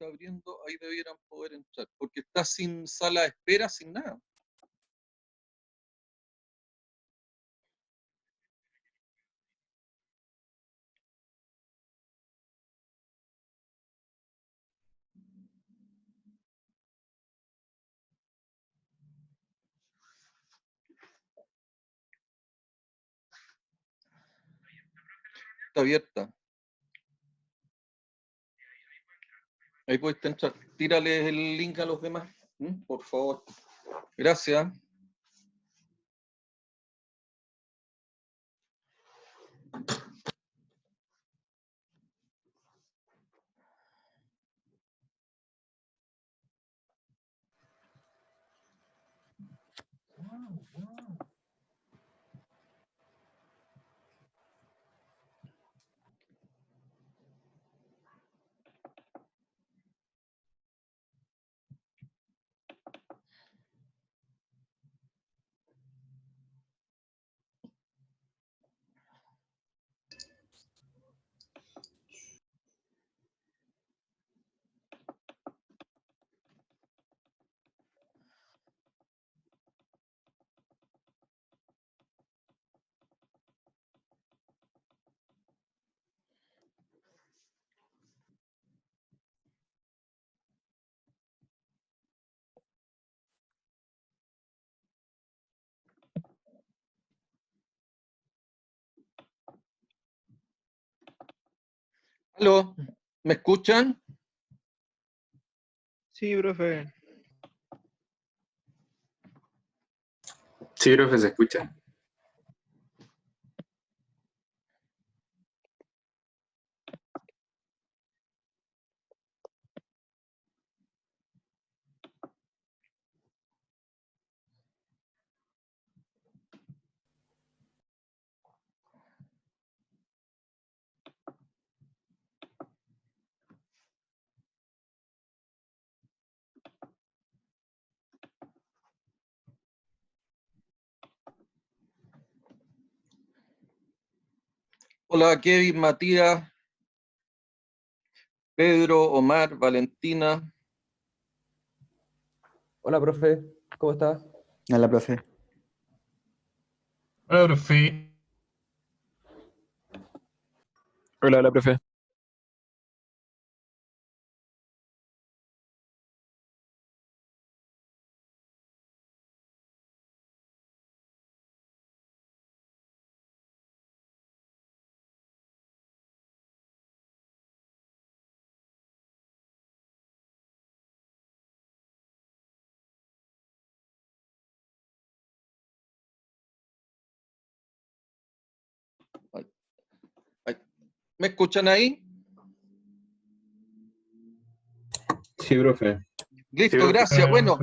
está abriendo, ahí debieran poder entrar, porque está sin sala de espera, sin nada. Está abierta. Ahí puedes entrar. Tírale el link a los demás, por favor. Gracias. ¿Aló? ¿Me escuchan? Sí, profe. Sí, profe, se escucha. Hola, Kevin, Matías, Pedro, Omar, Valentina. Hola, profe, ¿cómo está? Hola, profe. Hola, profe. Hola, profe. ¿Me escuchan ahí? Sí, profe. Listo, Sí, profe. gracias. Bueno,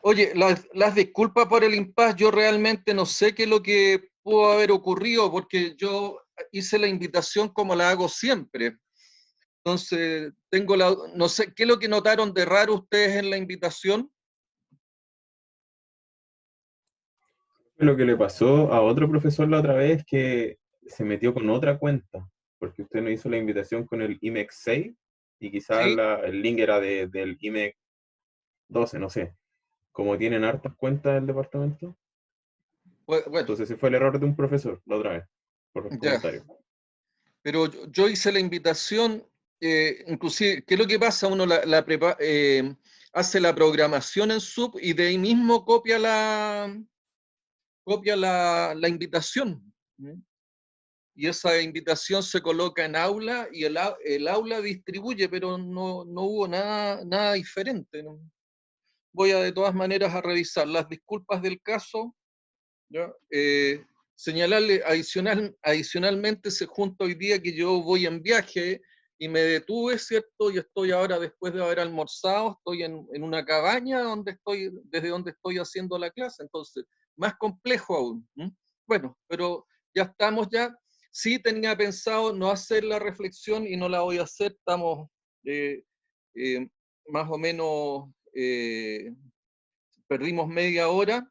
oye, las disculpas por el impasse, yo realmente no sé qué es lo que pudo haber ocurrido, porque yo hice la invitación como la hago siempre. Entonces, no sé, ¿qué es lo que notaron de raro ustedes en la invitación? Lo que le pasó a otro profesor la otra vez es que se metió con otra cuenta, porque usted no hizo la invitación con el IMEX 6 y quizás Sí. el link era del IMEX 12, no sé. Como tienen hartas cuentas del departamento, Bueno, entonces ese fue el error de un profesor la otra vez, por los ya. comentarios. Pero yo hice la invitación, inclusive, ¿qué es lo que pasa? Uno hace la programación en Sub y de ahí mismo copia la invitación. Y esa invitación se coloca en aula y el aula distribuye, pero no hubo nada diferente, ¿no? Voy de todas maneras a revisar las disculpas del caso, ¿ya? Señalarle adicionalmente se junta hoy día que yo voy en viaje y me detuve, ¿cierto? Y estoy ahora, después de haber almorzado, estoy en una cabaña desde donde estoy haciendo la clase, entonces, más complejo aún. Bueno, pero ya estamos ya. Sí tenía pensado no hacer la reflexión y no la voy a hacer, estamos eh, más o menos... perdimos media hora,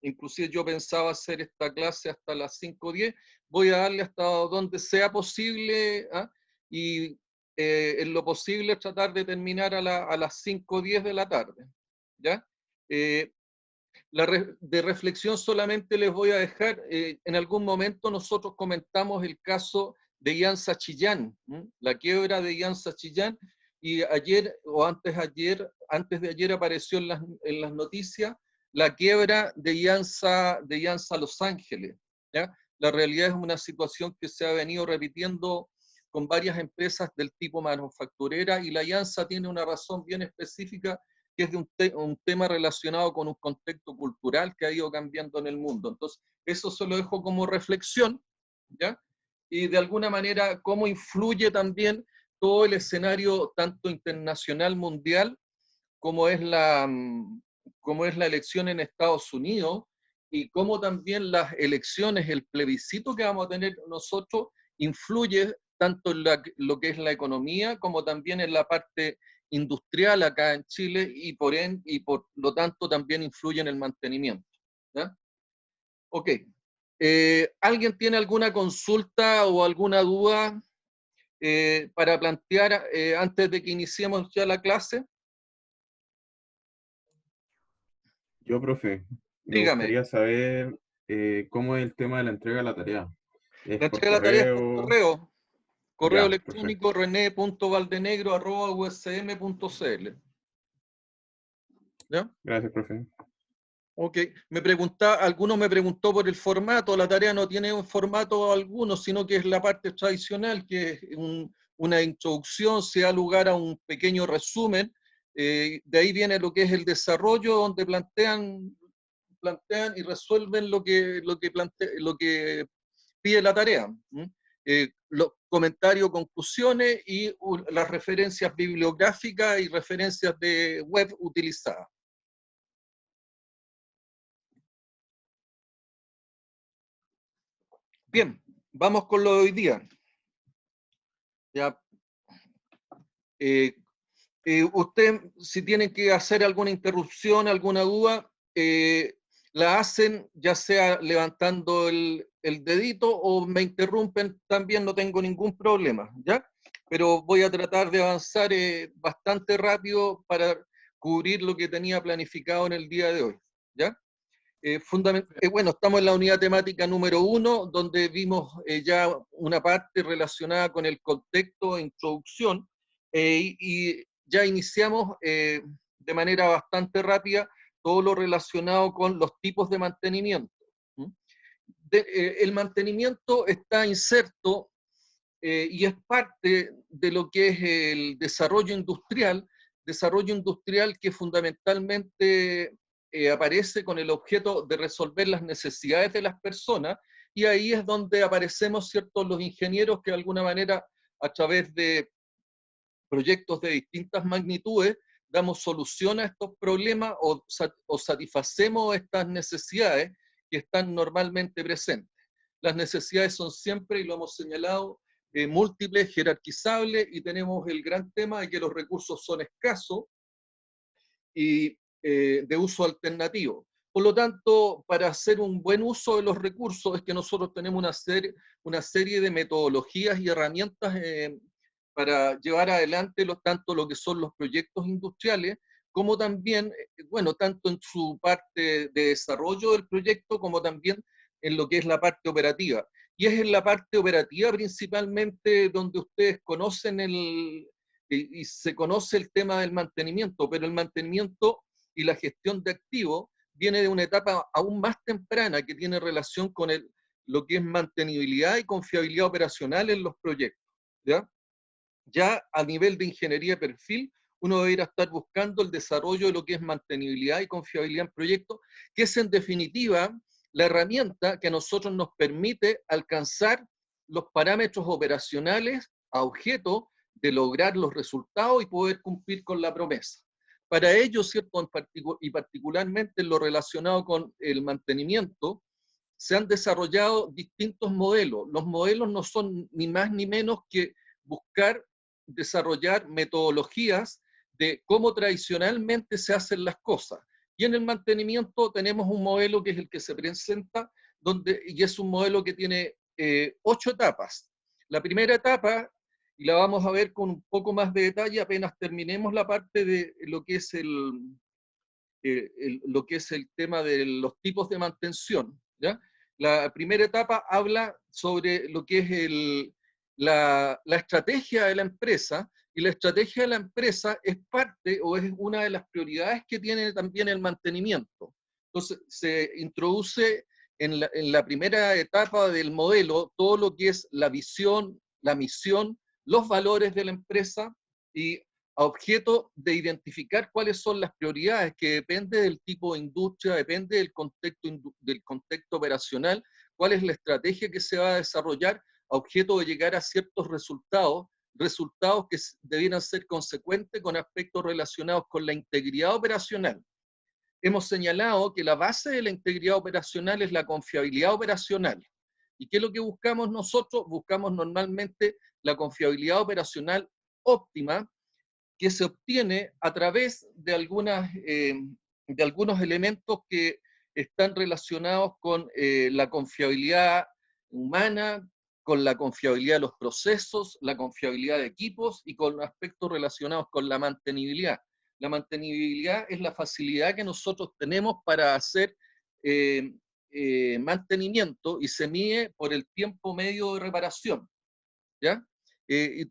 inclusive yo pensaba hacer esta clase hasta las 5:10, voy a darle hasta donde sea posible, y en lo posible tratar de terminar a las 5 o 10 de la tarde. ¿Ya? De reflexión solamente les voy a dejar, en algún momento nosotros comentamos el caso de Ian Sachillán, la quiebra de Ian Sachillán, y ayer o antes de ayer apareció en las noticias la quiebra de IANSA Los Ángeles. ¿Ya? La realidad es una situación que se ha venido repitiendo con varias empresas del tipo manufacturera, y la IANSA tiene una razón bien específica, que es de un tema relacionado con un contexto cultural que ha ido cambiando en el mundo. Entonces, eso se lo dejo como reflexión, ¿ya? Y de alguna manera, cómo influye también todo el escenario, tanto internacional, mundial, como es la elección en Estados Unidos, y cómo también las elecciones, el plebiscito que vamos a tener nosotros, influye tanto en lo que es la economía, como también en la parte industrial acá en Chile, y por lo tanto también influye en el mantenimiento. ¿Ya? Ok. ¿Alguien tiene alguna consulta o alguna duda para plantear antes de que iniciemos ya la clase? Yo, profe, me Dígame. gustaría saber cómo es el tema de la entrega de la tarea. ¿Es La por entrega de la tarea es por correo? correo Ya, electrónico perfecto. rene.valdenegro@usm.cl. ¿Ya? Gracias, profe. Ok, alguno me preguntó por el formato. La tarea no tiene un formato alguno, sino que es la parte tradicional, que es una introducción, se da lugar a un pequeño resumen. De ahí viene lo que es el desarrollo, donde plantean y resuelven lo que pide la tarea. Los comentarios, conclusiones y las referencias bibliográficas y referencias de web utilizadas. Bien, vamos con lo de hoy día. Ya, usted, si tienen que hacer alguna interrupción, alguna duda, la hacen ya sea levantando el dedito o me interrumpen, también no tengo ningún problema, ¿ya? Pero voy a tratar de avanzar bastante rápido para cubrir lo que tenía planificado en el día de hoy, ¿ya? Bueno, estamos en la unidad temática número 1, donde vimos ya una parte relacionada con el contexto e introducción, y ya iniciamos de manera bastante rápida todo lo relacionado con los tipos de mantenimiento. El mantenimiento está inserto y es parte de lo que es el desarrollo industrial que fundamentalmente aparece con el objeto de resolver las necesidades de las personas, y ahí es donde aparecemos, ¿cierto?, los ingenieros que de alguna manera, a través de proyectos de distintas magnitudes, damos solución a estos problemas o satisfacemos estas necesidades que están normalmente presentes. Las necesidades son siempre, y lo hemos señalado, múltiples, jerarquizables, y tenemos el gran tema de que los recursos son escasos y de uso alternativo. Por lo tanto, para hacer un buen uso de los recursos es que nosotros tenemos una serie de metodologías y herramientas para llevar adelante tanto lo que son los proyectos industriales, como también, bueno, tanto en su parte de desarrollo del proyecto, como también en lo que es la parte operativa. Y es en la parte operativa principalmente donde ustedes conocen y se conoce el tema del mantenimiento, pero el mantenimiento y la gestión de activos viene de una etapa aún más temprana que tiene relación con lo que es mantenibilidad y confiabilidad operacional en los proyectos. ¿Ya? Ya a nivel de ingeniería de perfil, uno debería estar buscando el desarrollo de lo que es mantenibilidad y confiabilidad en proyectos, que es en definitiva la herramienta que a nosotros nos permite alcanzar los parámetros operacionales a objeto de lograr los resultados y poder cumplir con la promesa. Para ello, ¿cierto?, y particularmente en lo relacionado con el mantenimiento, se han desarrollado distintos modelos. Los modelos no son ni más ni menos que buscar desarrollar metodologías de cómo tradicionalmente se hacen las cosas. Y en el mantenimiento tenemos un modelo que es el que se presenta, y es un modelo que tiene 8 etapas. La primera etapa y la vamos a ver con un poco más de detalle apenas terminemos la parte de lo que es lo que es el tema de los tipos de mantención, ¿ya? La primera etapa habla sobre lo que es la estrategia de la empresa, y la estrategia de la empresa es parte o es una de las prioridades que tiene también el mantenimiento. Entonces, se introduce en la primera etapa del modelo todo lo que es la visión, la misión, los valores de la empresa, y a objeto de identificar cuáles son las prioridades, que depende del tipo de industria, depende del contexto operacional, cuál es la estrategia que se va a desarrollar a objeto de llegar a ciertos resultados que debieran ser consecuentes con aspectos relacionados con la integridad operacional. Hemos señalado que la base de la integridad operacional es la confiabilidad operacional. ¿Y qué es lo que buscamos nosotros? Buscamos normalmente la confiabilidad operacional óptima, que se obtiene a través de algunos elementos que están relacionados con la confiabilidad humana, con la confiabilidad de los procesos, la confiabilidad de equipos y con aspectos relacionados con la mantenibilidad. La mantenibilidad es la facilidad que nosotros tenemos para hacer mantenimiento, y se mide por el tiempo medio de reparación, ¿ya? Y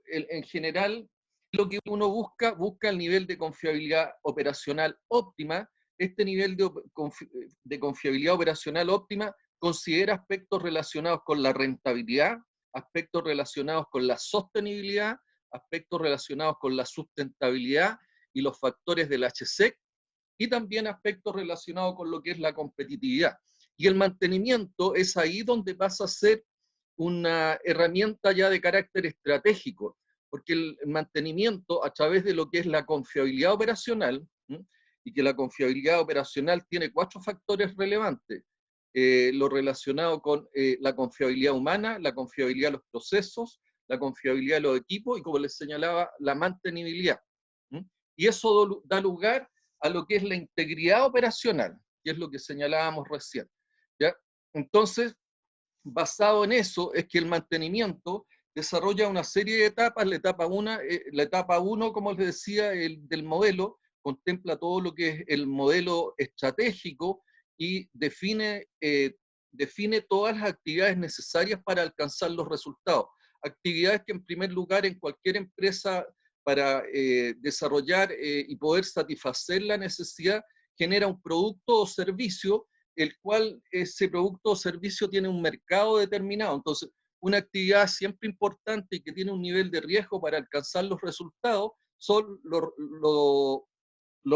en general, lo que uno busca el nivel de confiabilidad operacional óptima. Este nivel de confiabilidad operacional óptima considera aspectos relacionados con la rentabilidad, aspectos relacionados con la sostenibilidad, aspectos relacionados con la sustentabilidad y los factores del HSEC, y también aspectos relacionados con lo que es la competitividad. Y el mantenimiento es ahí donde pasa a ser una herramienta ya de carácter estratégico, porque el mantenimiento, a través de lo que es la confiabilidad operacional, y que la confiabilidad operacional tiene 4 factores relevantes: lo relacionado con la confiabilidad humana, la confiabilidad de los procesos, la confiabilidad de los equipos y, como les señalaba, la mantenibilidad. Y eso da lugar a lo que es la integridad operacional, que es lo que señalábamos recién, ¿ya? Entonces, basado en eso, es que el mantenimiento desarrolla una serie de etapas. La etapa 1, como les decía, del modelo, contempla todo lo que es el modelo estratégico y define todas las actividades necesarias para alcanzar los resultados. Actividades que, en primer lugar, en cualquier empresa, para desarrollar y poder satisfacer la necesidad, genera un producto o servicio, el cual ese producto o servicio tiene un mercado determinado. Entonces, una actividad siempre importante y que tiene un nivel de riesgo para alcanzar los resultados son lo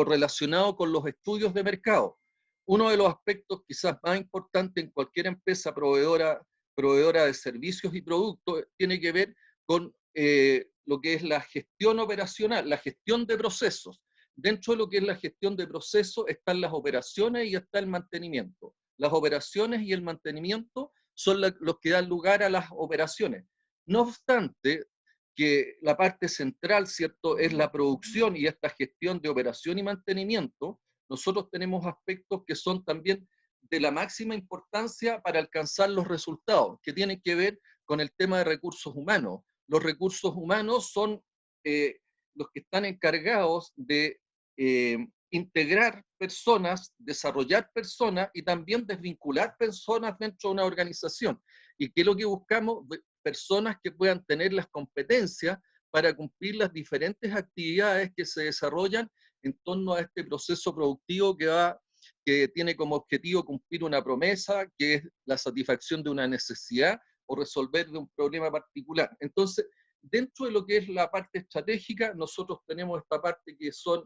relacionado con los estudios de mercado. Uno de los aspectos quizás más importantes en cualquier empresa proveedora de servicios y productos tiene que ver con lo que es la gestión operacional, la gestión de procesos. Dentro de lo que es la gestión de procesos están las operaciones y está el mantenimiento. Las operaciones y el mantenimiento son los que dan lugar a las operaciones. No obstante, que la parte central, ¿cierto?, es la producción y esta gestión de operación y mantenimiento, nosotros tenemos aspectos que son también de la máxima importancia para alcanzar los resultados, que tienen que ver con el tema de recursos humanos. Los recursos humanos son los que están encargados de integrar personas, desarrollar personas y también desvincular personas dentro de una organización. ¿Y qué es lo que buscamos? Personas que puedan tener las competencias para cumplir las diferentes actividades que se desarrollan en torno a este proceso productivo que tiene como objetivo cumplir una promesa, que es la satisfacción de una necesidad o resolver de un problema particular. Entonces, dentro de lo que es la parte estratégica, nosotros tenemos esta parte que son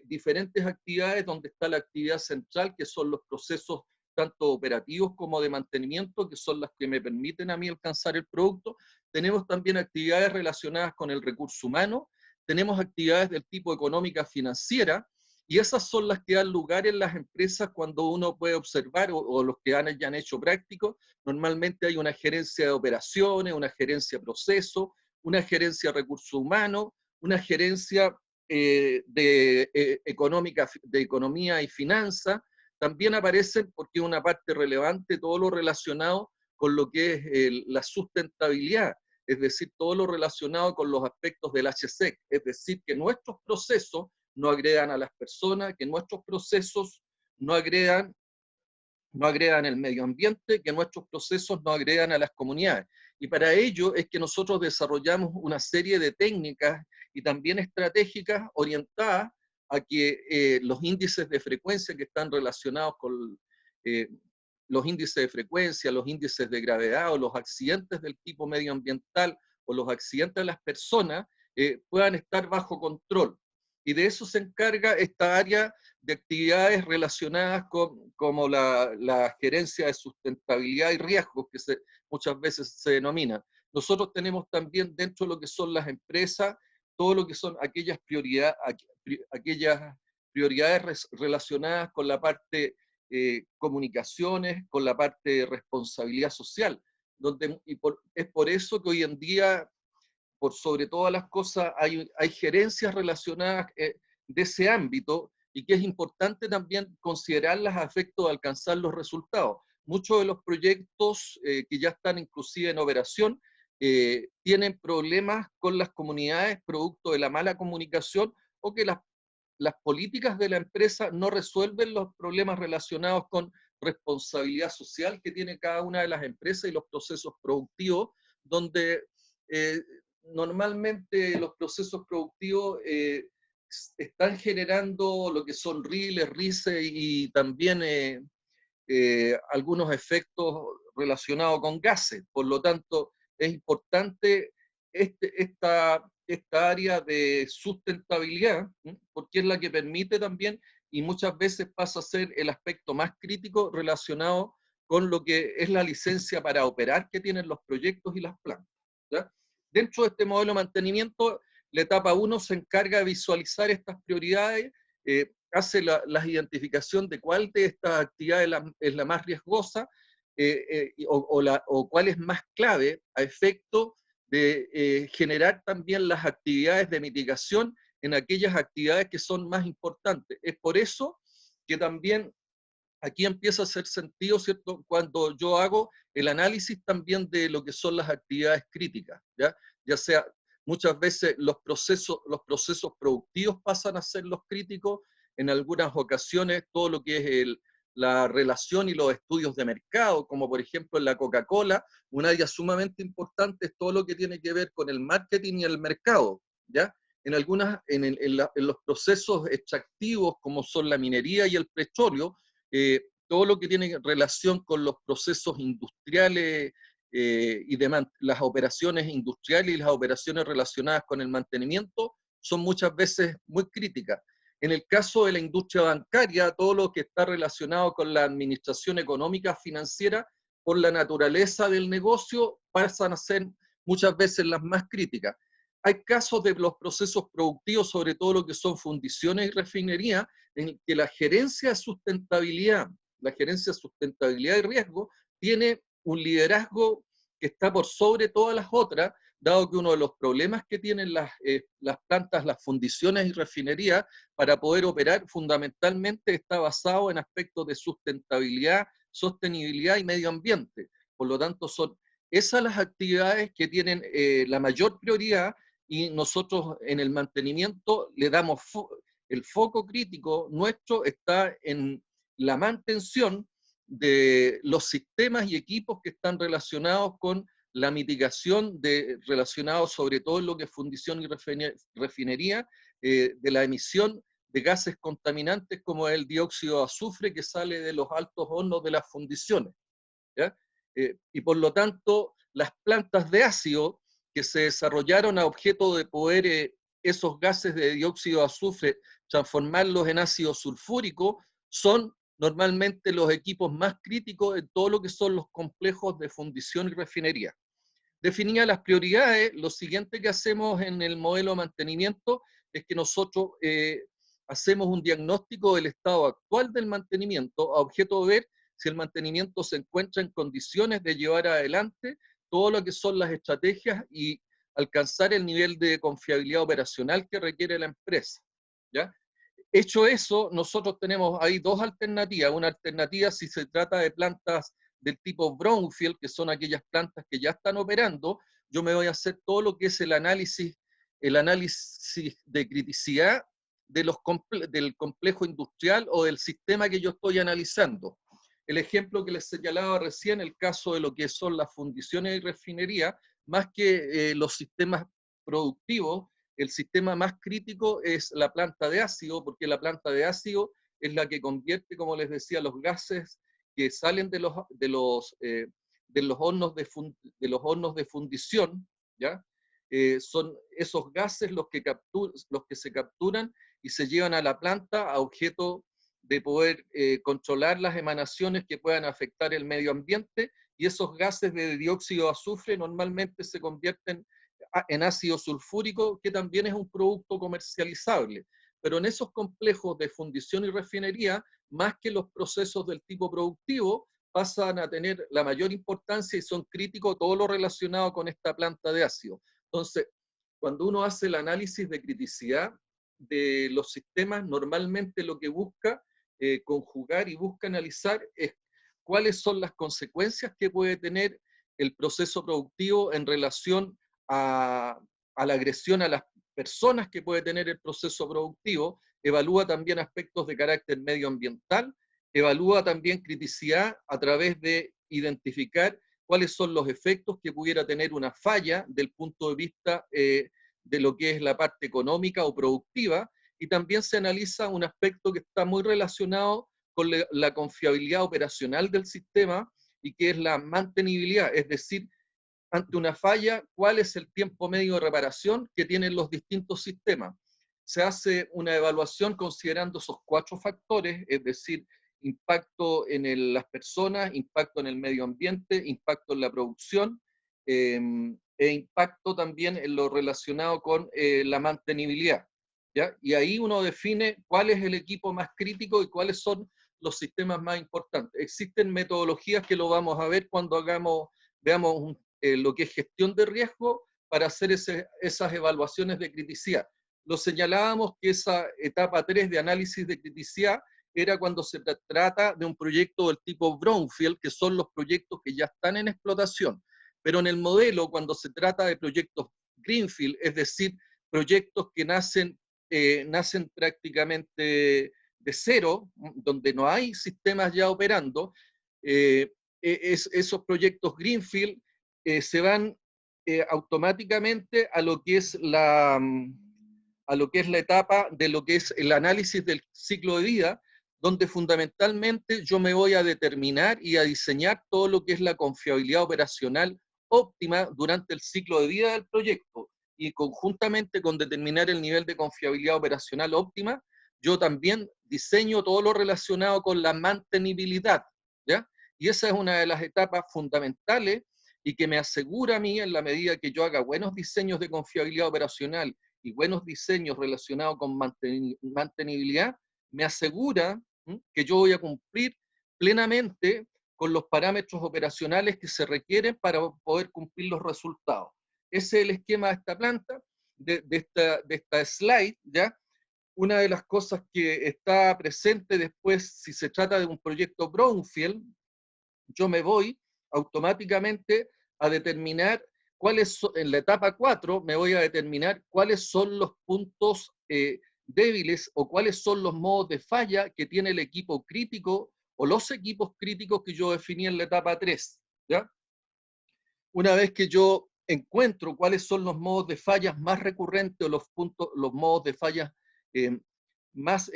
diferentes actividades, donde está la actividad central, que son los procesos tanto operativos como de mantenimiento, que son las que me permiten a mí alcanzar el producto. Tenemos también actividades relacionadas con el recurso humano, tenemos actividades del tipo económica financiera, y esas son las que dan lugar en las empresas cuando uno puede observar, o los que ya han hecho prácticos. Normalmente hay una gerencia de operaciones, una gerencia de procesos, una gerencia de recursos humanos, una gerencia de economía y finanzas. También aparecen, porque es una parte relevante, todo lo relacionado con lo que es la sustentabilidad. es decir, todo lo relacionado con los aspectos del HSEC, es decir, que nuestros procesos no agredan a las personas, que nuestros procesos no agredan el medio ambiente, que nuestros procesos no agredan a las comunidades. Y para ello es que nosotros desarrollamos una serie de técnicas y también estratégicas orientadas a que los índices de frecuencia que están relacionados con los índices de frecuencia, los índices de gravedad o los accidentes del tipo medioambiental o los accidentes de las personas puedan estar bajo control. Y de eso se encarga esta área de actividades relacionadas con como la gerencia de sustentabilidad y riesgos, que muchas veces se denomina. Nosotros tenemos también dentro de lo que son las empresas, todo lo que son aquellas prioridades relacionadas con la parte comunicaciones, con la parte de responsabilidad social. Es por eso que hoy en día, por sobre todas las cosas, hay gerencias relacionadas de ese ámbito, y que es importante también considerarlas a efecto de alcanzar los resultados. Muchos de los proyectos que ya están inclusive en operación tienen problemas con las comunidades producto de la mala comunicación o que las políticas de la empresa no resuelven los problemas relacionados con responsabilidad social que tiene cada una de las empresas y los procesos productivos, donde normalmente los procesos productivos están generando lo que son riles, rices y también algunos efectos relacionados con gases. Por lo tanto, es importante esta área de sustentabilidad, porque es la que permite también, y muchas veces pasa a ser el aspecto más crítico relacionado con lo que es la licencia para operar que tienen los proyectos y las plantas, ¿ya? Dentro de este modelo de mantenimiento, la etapa 1 se encarga de visualizar estas prioridades, hace la identificación de cuál de estas actividades es la más riesgosa o cuál es más clave a efecto de generar también las actividades de mitigación en aquellas actividades que son más importantes. Es por eso que también aquí empieza a hacer sentido, ¿cierto?, cuando yo hago el análisis también de lo que son las actividades críticas, ya sea muchas veces los procesos productivos pasan a ser los críticos, en algunas ocasiones todo lo que es la relación y los estudios de mercado, como por ejemplo en la Coca-Cola, un área sumamente importante es todo lo que tiene que ver con el marketing y el mercado, ¿ya? En los procesos extractivos, como son la minería y el petróleo, todo lo que tiene relación con los procesos industriales y las operaciones industriales y las operaciones relacionadas con el mantenimiento son muchas veces muy críticas. En el caso de la industria bancaria, todo lo que está relacionado con la administración económica financiera, por la naturaleza del negocio, pasan a ser muchas veces las más críticas. Hay casos de los procesos productivos, sobre todo lo que son fundiciones y refinería, en que la gerencia de sustentabilidad y riesgo tiene un liderazgo que está por sobre todas las otras, dado que uno de los problemas que tienen las plantas, las fundiciones y refinerías para poder operar fundamentalmente está basado en aspectos de sustentabilidad, sostenibilidad y medio ambiente. Por lo tanto, son esas las actividades que tienen la mayor prioridad, y nosotros en el mantenimiento le damos el foco crítico nuestro está en la mantención de los sistemas y equipos que están relacionados con la mitigación relacionados sobre todo en lo que es fundición y refinería, de la emisión de gases contaminantes como el dióxido de azufre que sale de los altos hornos de las fundiciones, ¿ya? Y por lo tanto, las plantas de ácido que se desarrollaron a objeto de poder esos gases de dióxido de azufre transformarlos en ácido sulfúrico, son normalmente los equipos más críticos en todo lo que son los complejos de fundición y refinería. Definidas las prioridades, lo siguiente que hacemos en el modelo de mantenimiento es que nosotros hacemos un diagnóstico del estado actual del mantenimiento a objeto de ver si el mantenimiento se encuentra en condiciones de llevar adelante todo lo que son las estrategias y alcanzar el nivel de confiabilidad operacional que requiere la empresa, ¿ya? Hecho eso, nosotros tenemos ahí dos alternativas. Una alternativa si se trata de plantas del tipo brownfield, que son aquellas plantas que ya están operando, yo me voy a hacer todo lo que es el análisis de criticidad del complejo industrial o del sistema que yo estoy analizando. El ejemplo que les señalaba recién, el caso de lo que son las fundiciones y refinerías, más que los sistemas productivos, el sistema más crítico es la planta de ácido, porque la planta de ácido es la que convierte, como les decía, los gases que salen de los hornos de fundición, ¿ya? Son esos gases los que se capturan y se llevan a la planta a objeto de poder controlar las emanaciones que puedan afectar el medio ambiente, y esos gases de dióxido de azufre normalmente se convierten en ácido sulfúrico, que también es un producto comercializable. Pero en esos complejos de fundición y refinería, más que los procesos del tipo productivo, pasan a tener la mayor importancia y son críticos todo lo relacionado con esta planta de ácido. Entonces, cuando uno hace el análisis de criticidad de los sistemas, normalmente lo que busca conjugar y busca analizar es cuáles son las consecuencias que puede tener el proceso productivo en relación a la agresión a las personas que puede tener el proceso productivo, evalúa también aspectos de carácter medioambiental, evalúa también criticidad a través de identificar cuáles son los efectos que pudiera tener una falla del punto de vista de lo que es la parte económica o productiva, y también se analiza un aspecto que está muy relacionado con la confiabilidad operacional del sistema y que es la mantenibilidad, es decir, ante una falla, ¿cuál es el tiempo medio de reparación que tienen los distintos sistemas? Se hace una evaluación considerando esos 4 factores, es decir, impacto en las personas, impacto en el medio ambiente, impacto en la producción, e impacto también en lo relacionado con la mantenibilidad, ¿ya? Y ahí uno define cuál es el equipo más crítico y cuáles son los sistemas más importantes. Existen metodologías que lo vamos a ver cuando veamos lo que es gestión de riesgo para hacer esas evaluaciones de criticidad. Lo señalábamos que esa etapa 3 de análisis de criticidad era cuando se trata de un proyecto del tipo brownfield, que son los proyectos que ya están en explotación. Pero en el modelo, cuando se trata de proyectos greenfield, es decir, proyectos que nacen prácticamente de cero, donde no hay sistemas ya operando, esos proyectos greenfield se van automáticamente a lo que es la etapa de lo que es el análisis del ciclo de vida, donde fundamentalmente yo me voy a determinar y a diseñar todo lo que es la confiabilidad operacional óptima durante el ciclo de vida del proyecto, y conjuntamente con determinar el nivel de confiabilidad operacional óptima, yo también diseño todo lo relacionado con la mantenibilidad, ¿ya? Y esa es una de las etapas fundamentales y que me asegura a mí, en la medida que yo haga buenos diseños de confiabilidad operacional y buenos diseños relacionados con mantenibilidad, me asegura que yo voy a cumplir plenamente con los parámetros operacionales que se requieren para poder cumplir los resultados. Ese es el esquema de esta planta, de esta slide, ¿ya? Una de las cosas que está presente después, si se trata de un proyecto brownfield, yo me voy automáticamente a determinar en la etapa 4, me voy a determinar cuáles son los puntos débiles o cuáles son los modos de falla que tiene el equipo crítico o los equipos críticos que yo definí en la etapa 3, ¿ya? Una vez que yo encuentro cuáles son los modos de fallas más recurrentes o los modos de fallas más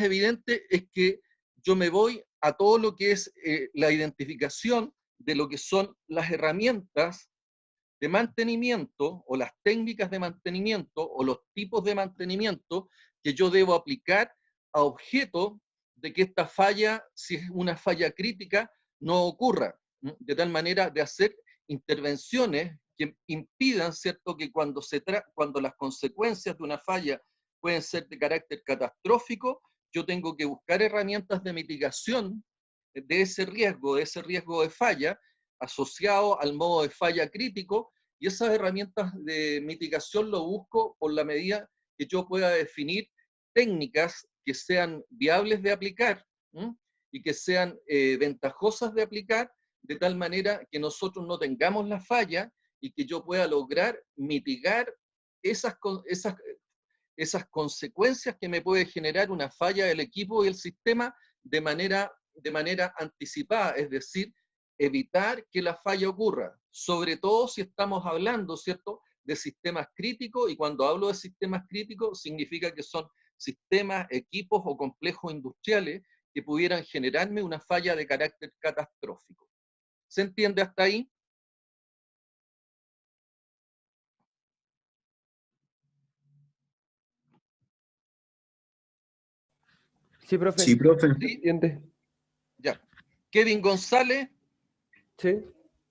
evidentes, es que yo me voy a todo lo que es la identificación de lo que son las herramientas de mantenimiento o las técnicas de mantenimiento o los tipos de mantenimiento que yo debo aplicar a objeto de que esta falla, si es una falla crítica, no ocurra, de tal manera de hacer intervenciones que impidan, ¿cierto?, que cuando las consecuencias de una falla pueden ser de carácter catastrófico, yo tengo que buscar herramientas de mitigación de ese riesgo de falla, asociado al modo de falla crítico, y esas herramientas de mitigación lo busco por la medida que yo pueda definir técnicas que sean viables de aplicar y que sean ventajosas de aplicar, de tal manera que nosotros no tengamos la falla y que yo pueda lograr mitigar esas consecuencias que me puede generar una falla del equipo y el sistema de manera anticipada, es decir, evitar que la falla ocurra, sobre todo si estamos hablando, ¿cierto?, de sistemas críticos, y cuando hablo de sistemas críticos significa que son sistemas, equipos o complejos industriales que pudieran generarme una falla de carácter catastrófico. ¿Se entiende hasta ahí? Sí, profe. Sí, profe. ¿Sí? ¿Entiende? Ya. Kevin González, Sí,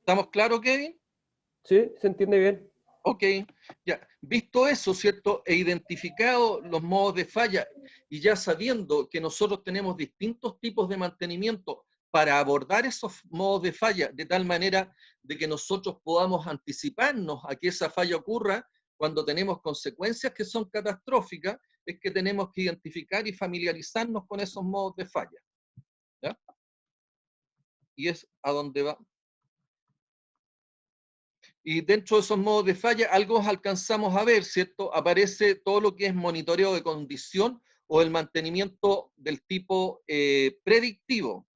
¿estamos claros, Kevin? sí, se entiende bien. Ok, ya. Visto eso, ¿cierto? E identificado los modos de falla y ya sabiendo que nosotros tenemos distintos tipos de mantenimiento para abordar esos modos de falla, de tal manera de que nosotros podamos anticiparnos a que esa falla ocurra cuando tenemos consecuencias que son catastróficas, es que tenemos que identificar y familiarizarnos con esos modos de falla. ¿Ya? Y es a donde va. Y dentro de esos modos de falla, algo alcanzamos a ver, ¿cierto? Aparece todo lo que es monitoreo de condición o el mantenimiento del tipo predictivo.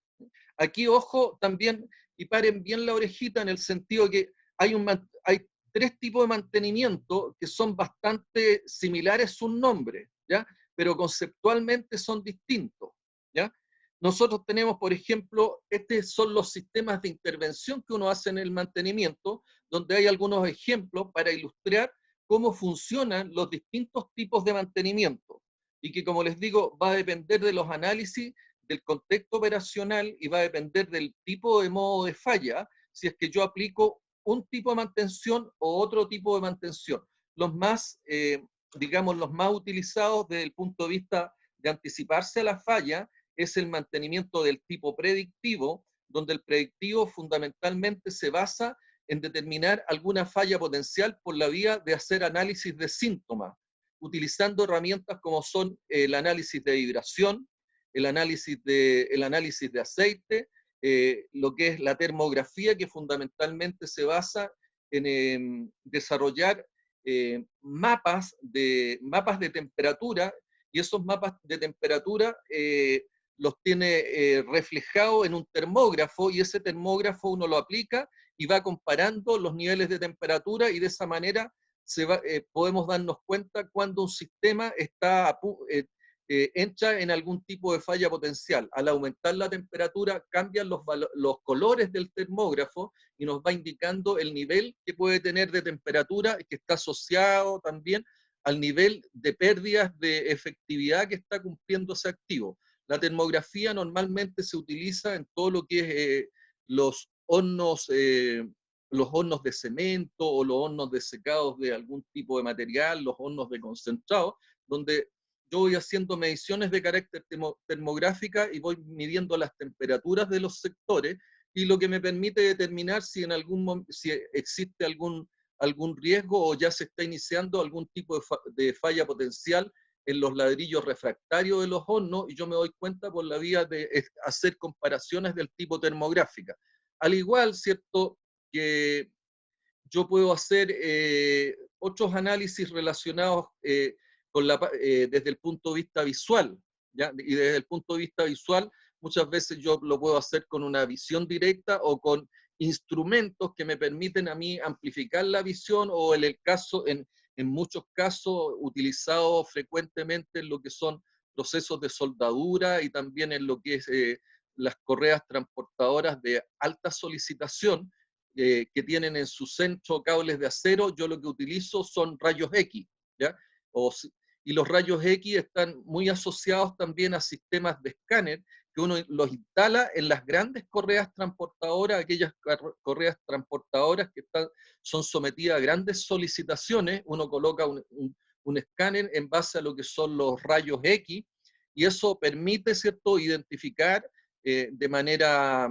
Aquí, ojo, también, y paren bien la orejita en el sentido que hay tres tipos de mantenimiento que son bastante similares sus nombres, ¿ya? Pero conceptualmente son distintos, ¿ya? Nosotros tenemos, por ejemplo, estos son los sistemas de intervención que uno hace en el mantenimiento, donde hay algunos ejemplos para ilustrar cómo funcionan los distintos tipos de mantenimiento. Y que, como les digo, va a depender de los análisis del contexto operacional y va a depender del tipo de modo de falla, si es que yo aplico un tipo de mantención o otro tipo de mantención. Los más, digamos, los más utilizados desde el punto de vista de anticiparse a la falla es el mantenimiento del tipo predictivo, donde el predictivo fundamentalmente se basa en determinar alguna falla potencial por la vía de hacer análisis de síntomas, utilizando herramientas como son el análisis de vibración, el análisis de aceite, lo que es la termografía, que fundamentalmente se basa en desarrollar mapas de temperatura, y esos mapas de temperatura los tiene reflejados en un termógrafo, y ese termógrafo uno lo aplica y va comparando los niveles de temperatura, y de esa manera podemos darnos cuenta cuando un sistema entra en algún tipo de falla potencial. Al aumentar la temperatura cambian los colores del termógrafo y nos va indicando el nivel que puede tener de temperatura, que está asociado también al nivel de pérdidas de efectividad que está cumpliendo ese activo. La termografía normalmente se utiliza en todo lo que es los hornos de cemento o los hornos de secados de algún tipo de material, los hornos de concentrado, donde yo voy haciendo mediciones de carácter termográfica y voy midiendo las temperaturas de los sectores, y lo que me permite determinar si si existe algún riesgo o ya se está iniciando algún tipo de falla potencial en los ladrillos refractarios de los hornos, y yo me doy cuenta por la vía de hacer comparaciones del tipo termográfica. Al igual, ¿cierto?, que yo puedo hacer otros análisis relacionados desde el punto de vista visual, ¿ya? Y desde el punto de vista visual, muchas veces yo lo puedo hacer con una visión directa o con instrumentos que me permiten a mí amplificar la visión, o en muchos casos utilizados frecuentemente en lo que son procesos de soldadura y también en lo que es las correas transportadoras de alta solicitación, que tienen en su centro cables de acero. Yo lo que utilizo son rayos X, ¿ya? Y los rayos X están muy asociados también a sistemas de escáner que uno los instala en las grandes correas transportadoras, aquellas correas transportadoras que son sometidas a grandes solicitaciones. Uno coloca un escáner en base a lo que son los rayos X, y eso permite, ¿cierto?, identificar de manera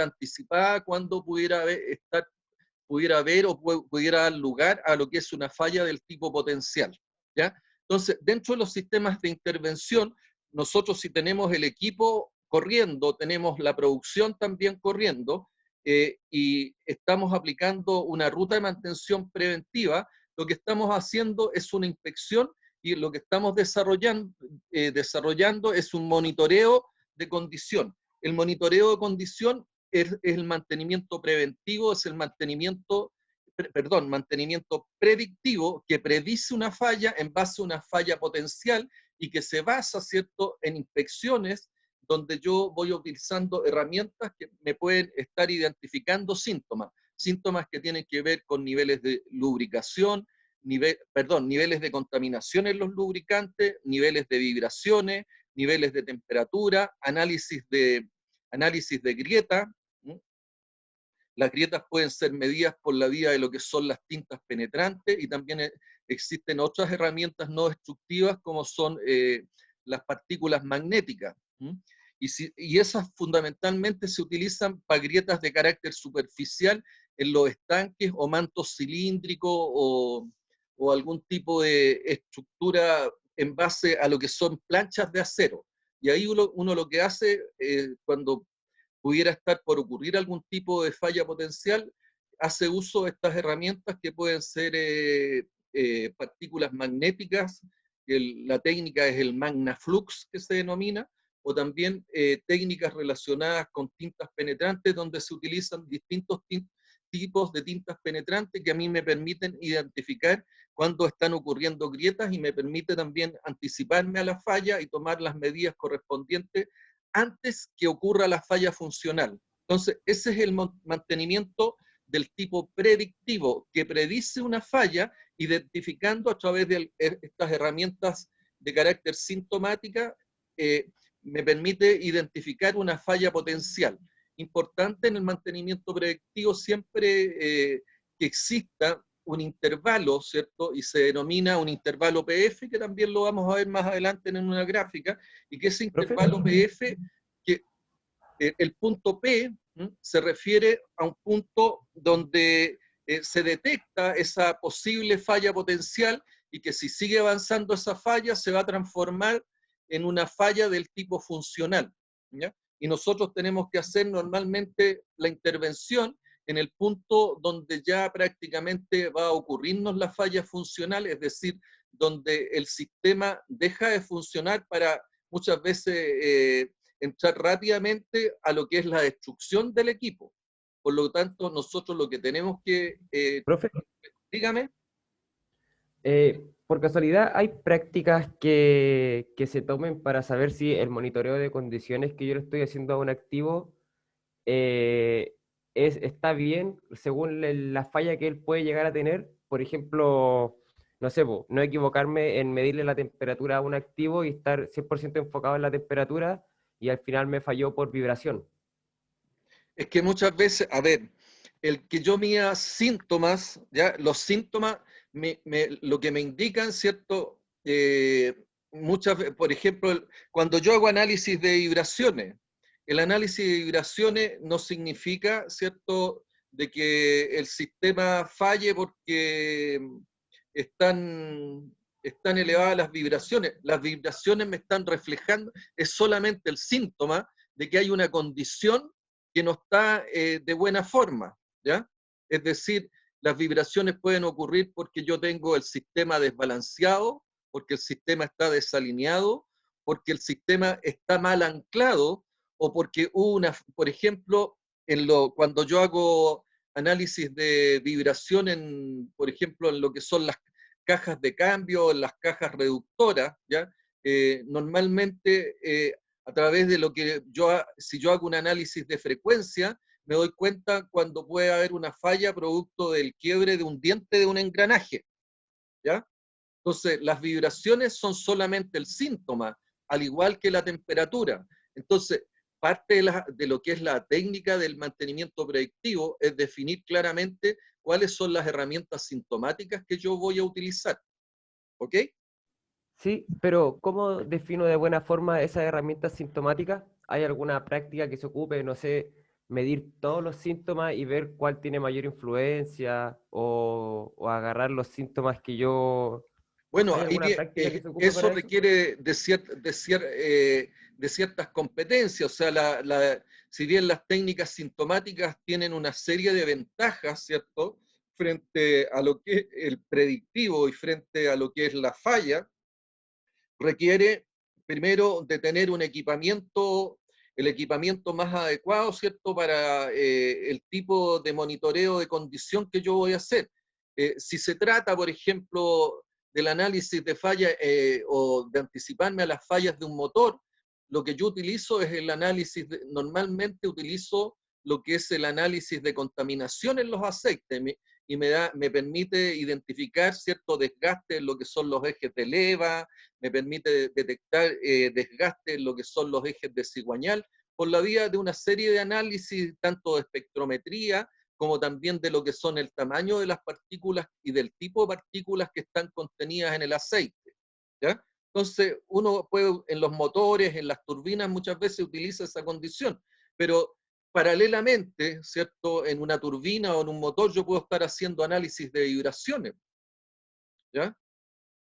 anticipada cuando pudiera haber o pudiera dar lugar a lo que es una falla del tipo potencial, ¿ya? Entonces, dentro de los sistemas de intervención, nosotros, si tenemos el equipo corriendo, tenemos la producción también corriendo, y estamos aplicando una ruta de mantención preventiva, lo que estamos haciendo es una inspección y lo que estamos desarrollando es un monitoreo de condición. El monitoreo de condición es el mantenimiento preventivo, es el mantenimiento predictivo que predice una falla en base a una falla potencial y que se basa, ¿cierto?, en inspecciones donde yo voy utilizando herramientas que me pueden estar identificando síntomas que tienen que ver con niveles de lubricación, niveles de contaminación en los lubricantes, niveles de vibraciones, niveles de temperatura, análisis de grieta. Las grietas pueden ser medidas por la vía de lo que son las tintas penetrantes y también existen otras herramientas no destructivas como son las partículas magnéticas. Y esas fundamentalmente se utilizan para grietas de carácter superficial en los estanques o mantos cilíndricos o algún tipo de estructura en base a lo que son planchas de acero. Y ahí uno lo que hace cuando pudiera estar por ocurrir algún tipo de falla potencial, hace uso de estas herramientas que pueden ser partículas magnéticas, la técnica es el MagnaFlux que se denomina, o también técnicas relacionadas con tintas penetrantes, donde se utilizan distintos tipos de tintas penetrantes que a mí me permiten identificar cuando están ocurriendo grietas y me permite también anticiparme a la falla y tomar las medidas correspondientes antes que ocurra la falla funcional. Entonces, ese es el mantenimiento del tipo predictivo, que predice una falla, identificando a través de estas herramientas de carácter sintomática, me permite identificar una falla potencial. Importante en el mantenimiento predictivo siempre que exista un intervalo, ¿cierto? Y se denomina un intervalo PF, que también lo vamos a ver más adelante en una gráfica, y que ese intervalo PF, que el punto P se refiere a un punto donde se detecta esa posible falla potencial y que si sigue avanzando esa falla se va a transformar en una falla del tipo funcional, ¿ya? Y nosotros tenemos que hacer normalmente la intervención en el punto donde ya prácticamente va a ocurrirnos la falla funcional, es decir, donde el sistema deja de funcionar para muchas veces entrar rápidamente a lo que es la destrucción del equipo. Por lo tanto, nosotros lo que tenemos que... Profe, dígame. por casualidad, ¿hay prácticas que se tomen para saber si el monitoreo de condiciones que yo le estoy haciendo a un activo está bien según la falla que él puede llegar a tener? Por ejemplo, no sé, no equivocarme en medirle la temperatura a un activo y estar 100% enfocado en la temperatura y al final me falló por vibración. Es que muchas veces, a ver, el que yo mida síntomas, ¿ya? Los síntomas, lo que me indican, ¿cierto? Muchas veces, por ejemplo, cuando yo hago análisis de vibraciones, el análisis de vibraciones no significa, ¿cierto?, de que el sistema falle porque están elevadas las vibraciones. Las vibraciones me están reflejando, es solamente el síntoma de que hay una condición que no está de buena forma, ¿ya? Es decir, las vibraciones pueden ocurrir porque yo tengo el sistema desbalanceado, porque el sistema está desalineado, porque el sistema está mal anclado, o porque hubo una, por ejemplo, cuando yo hago análisis de vibración, por ejemplo, en lo que son las cajas de cambio, en las cajas reductoras, ¿ya? Normalmente a través de lo que si yo hago un análisis de frecuencia, me doy cuenta cuando puede haber una falla producto del quiebre de un diente de un engranaje, ¿ya? Entonces, las vibraciones son solamente el síntoma, al igual que la temperatura. Entonces, parte de lo que es la técnica del mantenimiento predictivo es definir claramente cuáles son las herramientas sintomáticas que yo voy a utilizar. ¿Ok? Sí, pero ¿cómo defino de buena forma esas herramientas sintomáticas? ¿Hay alguna práctica que se ocupe, no sé, medir todos los síntomas y ver cuál tiene mayor influencia o agarrar los síntomas que yo... Bueno, ¿Hay alguna práctica que se ocupe eso para eso? requiere ciertas competencias. O sea, si bien las técnicas sintomáticas tienen una serie de ventajas, ¿cierto?, frente a lo que es el predictivo y frente a lo que es la falla, requiere primero de tener un equipamiento, el equipamiento más adecuado, ¿cierto?, para el tipo de monitoreo de condición que yo voy a hacer. Si se trata, por ejemplo, del análisis de falla o de anticiparme a las fallas de un motor, lo que yo utilizo es el análisis, normalmente utilizo lo que es el análisis de contaminación en los aceites, y me permite identificar cierto desgaste en lo que son los ejes de leva, me permite detectar desgaste en lo que son los ejes de cigüeñal, por la vía de una serie de análisis, tanto de espectrometría, como también de lo que son el tamaño de las partículas y del tipo de partículas que están contenidas en el aceite, ¿ya? Entonces, uno puede, en los motores, en las turbinas, muchas veces utiliza esa condición, pero paralelamente, ¿cierto?, en una turbina o en un motor yo puedo estar haciendo análisis de vibraciones, ¿ya?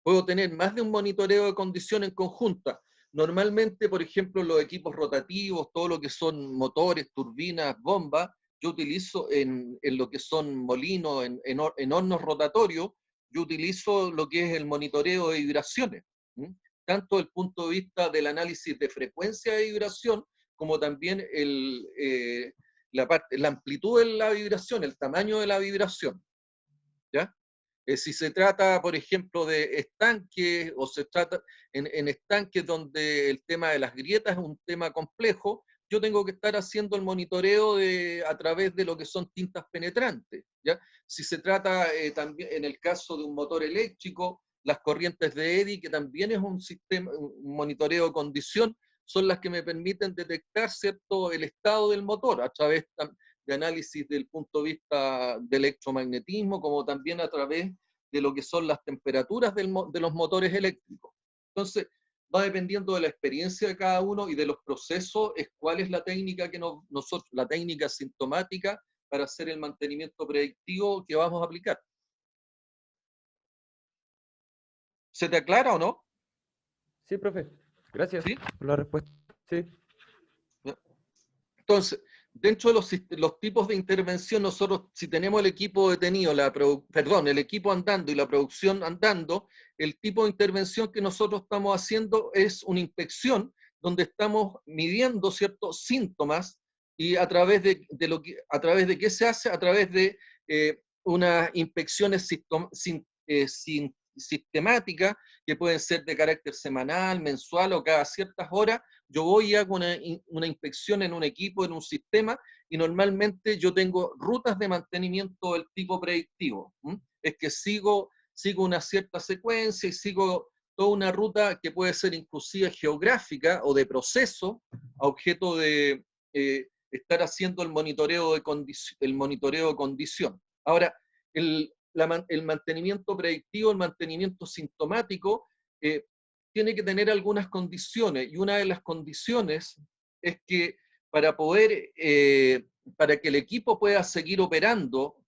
Puedo tener más de un monitoreo de condición en conjunta. Normalmente, por ejemplo, los equipos rotativos, todo lo que son motores, turbinas, bombas, yo utilizo en lo que son molinos, en hornos rotatorios, yo utilizo lo que es el monitoreo de vibraciones, ¿m? Tanto desde el punto de vista del análisis de frecuencia de vibración, como también la amplitud de la vibración, el tamaño de la vibración, ¿ya? Si se trata, por ejemplo, de estanques, o se trata en estanques donde el tema de las grietas es un tema complejo, yo tengo que estar haciendo el monitoreo a través de lo que son tintas penetrantes, ¿ya? Si se trata también, en el caso de un motor eléctrico, las corrientes de Eddy, que también es un sistema, un monitoreo de condición, son las que me permiten detectar, ¿cierto?, el estado del motor a través de análisis del punto de vista del electromagnetismo, como también a través de lo que son las temperaturas de los motores eléctricos. Entonces, va dependiendo de la experiencia de cada uno y de los procesos, es cuál es la técnica que nosotros, la técnica sintomática para hacer el mantenimiento predictivo que vamos a aplicar. ¿Se te aclara o no? Sí, profe. Gracias ¿Sí? por la respuesta. Sí. Entonces, dentro de los tipos de intervención, nosotros, si tenemos el equipo detenido, el equipo andando y la producción andando, el tipo de intervención que nosotros estamos haciendo es una inspección donde estamos midiendo ciertos síntomas y a través de qué se hace, a través de unas inspecciones sistemáticas que pueden ser de carácter semanal, mensual o cada ciertas horas. Yo voy y hago una inspección en un equipo, en un sistema, y normalmente yo tengo rutas de mantenimiento del tipo predictivo. Es que sigo una cierta secuencia y sigo toda una ruta que puede ser inclusive geográfica o de proceso, a objeto de estar haciendo el monitoreo de condición. Ahora, el mantenimiento predictivo, el mantenimiento sintomático, tiene que tener algunas condiciones, y una de las condiciones es que para que el equipo pueda seguir operando,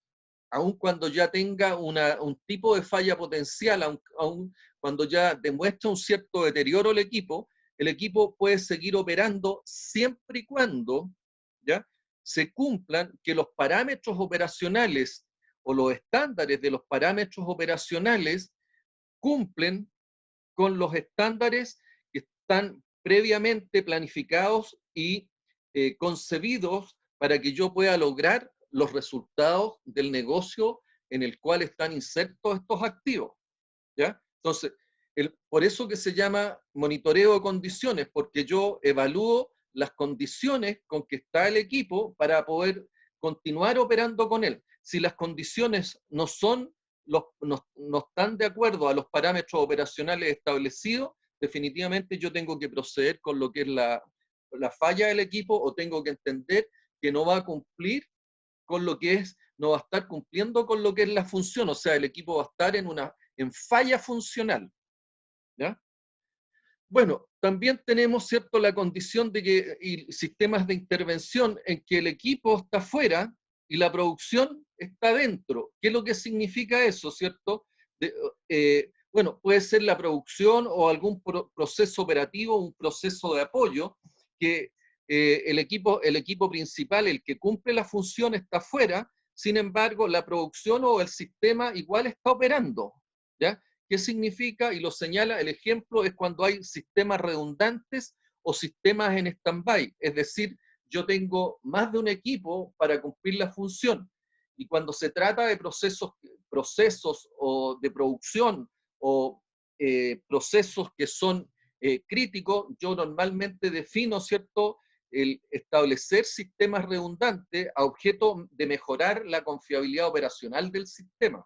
aun cuando ya tenga un tipo de falla potencial, aun cuando ya demuestra un cierto deterioro el equipo puede seguir operando siempre y cuando, ¿ya?, se cumplan que los parámetros operacionales o los estándares de los parámetros operacionales cumplen con los estándares que están previamente planificados y concebidos para que yo pueda lograr los resultados del negocio en el cual están insertos estos activos, ¿ya? Entonces, por eso que se llama monitoreo de condiciones, porque yo evalúo las condiciones con que está el equipo para poder continuar operando con él. Si las condiciones no están de acuerdo a los parámetros operacionales establecidos, definitivamente yo tengo que proceder con lo que es la falla del equipo, o tengo que entender que no va a cumplir con lo que es, no va a estar cumpliendo con lo que es la función, o sea, el equipo va a estar en falla funcional, ¿ya? Bueno, también tenemos, ¿cierto?, la condición de que, y sistemas de intervención en que el equipo está fuera y la producción está dentro. ¿Qué es lo que significa eso, cierto? Bueno, puede ser la producción o algún proceso operativo, un proceso de apoyo, que el equipo principal, el que cumple la función, está afuera. Sin embargo, la producción o el sistema igual está operando, ¿ya? ¿Qué significa? Y lo señala, el ejemplo es cuando hay sistemas redundantes o sistemas en stand-by, es decir, yo tengo más de un equipo para cumplir la función. Y cuando se trata de procesos o de producción o procesos que son críticos, yo normalmente defino, ¿cierto?, el establecer sistemas redundantes a objeto de mejorar la confiabilidad operacional del sistema,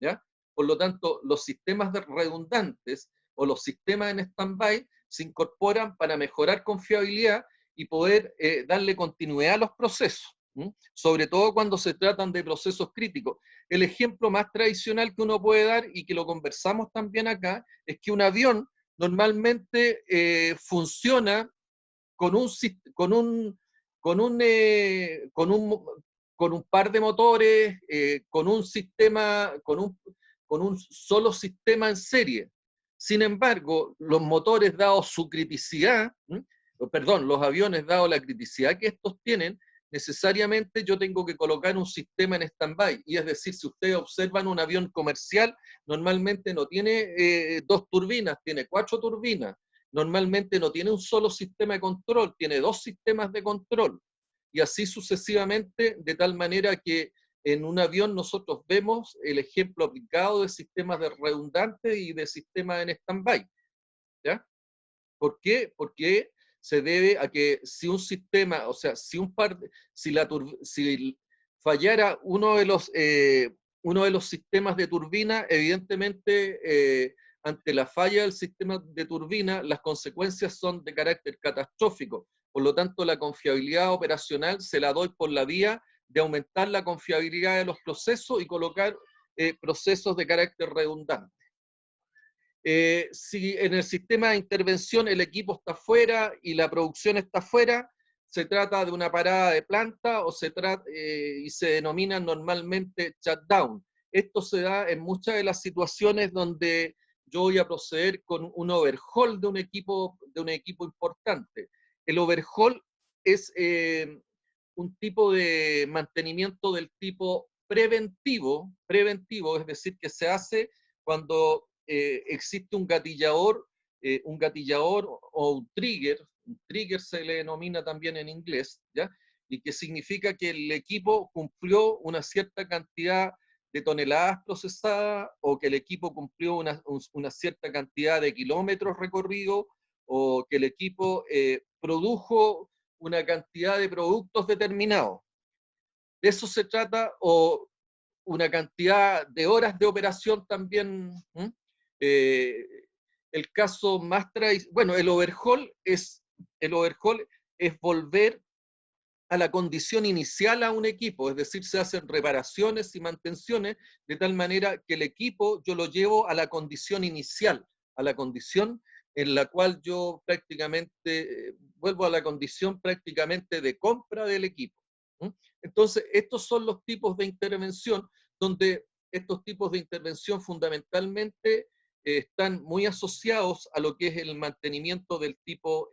¿ya? Por lo tanto, los sistemas redundantes o los sistemas en stand-by se incorporan para mejorar confiabilidad y poder darle continuidad a los procesos, ¿m? Sobre todo cuando se tratan de procesos críticos. El ejemplo más tradicional que uno puede dar, y que lo conversamos también acá, es que un avión normalmente funciona con un, con un, con un, con un, con un par de motores, con un sistema, con un solo sistema en serie. Sin embargo, los motores, dados su criticidad, perdón, los aviones, dado la criticidad que estos tienen, necesariamente yo tengo que colocar un sistema en stand-by. Y es decir, si ustedes observan un avión comercial, normalmente no tiene 2 turbinas, tiene 4 turbinas. Normalmente no tiene un solo sistema de control, tiene 2 sistemas de control. Y así sucesivamente, de tal manera que en un avión nosotros vemos el ejemplo aplicado de sistemas de redundantes y de sistemas en stand-by, ¿ya? ¿Por qué? Porque se debe a que si un sistema, o sea, si si fallara uno de los sistemas de turbina, evidentemente ante la falla del sistema de turbina, las consecuencias son de carácter catastrófico. Por lo tanto, la confiabilidad operacional se la doy por la vía de aumentar la confiabilidad de los procesos y colocar procesos de carácter redundante. Si en el sistema de intervención el equipo está fuera y la producción está fuera, se trata de una parada de planta y se denomina normalmente shutdown. Esto se da en muchas de las situaciones donde yo voy a proceder con un overhaul de un equipo importante. El overhaul es un tipo de mantenimiento del tipo preventivo, es decir, que se hace cuando existe un gatillador o un trigger se le denomina también en inglés, ¿ya? Y que significa que el equipo cumplió una cierta cantidad de toneladas procesadas, o que el equipo cumplió una cierta cantidad de kilómetros recorridos, o que el equipo produjo una cantidad de productos determinados. De eso se trata, o una cantidad de horas de operación también. Eh, el caso más tradicional, bueno, el overhaul es volver a la condición inicial a un equipo, es decir, se hacen reparaciones y mantenciones de tal manera que el equipo yo lo llevo a la condición inicial, a la condición en la cual yo prácticamente vuelvo a la condición prácticamente de compra del equipo. Entonces, estos son los tipos de intervención, donde estos tipos de intervención fundamentalmente están muy asociados a lo que es el mantenimiento del tipo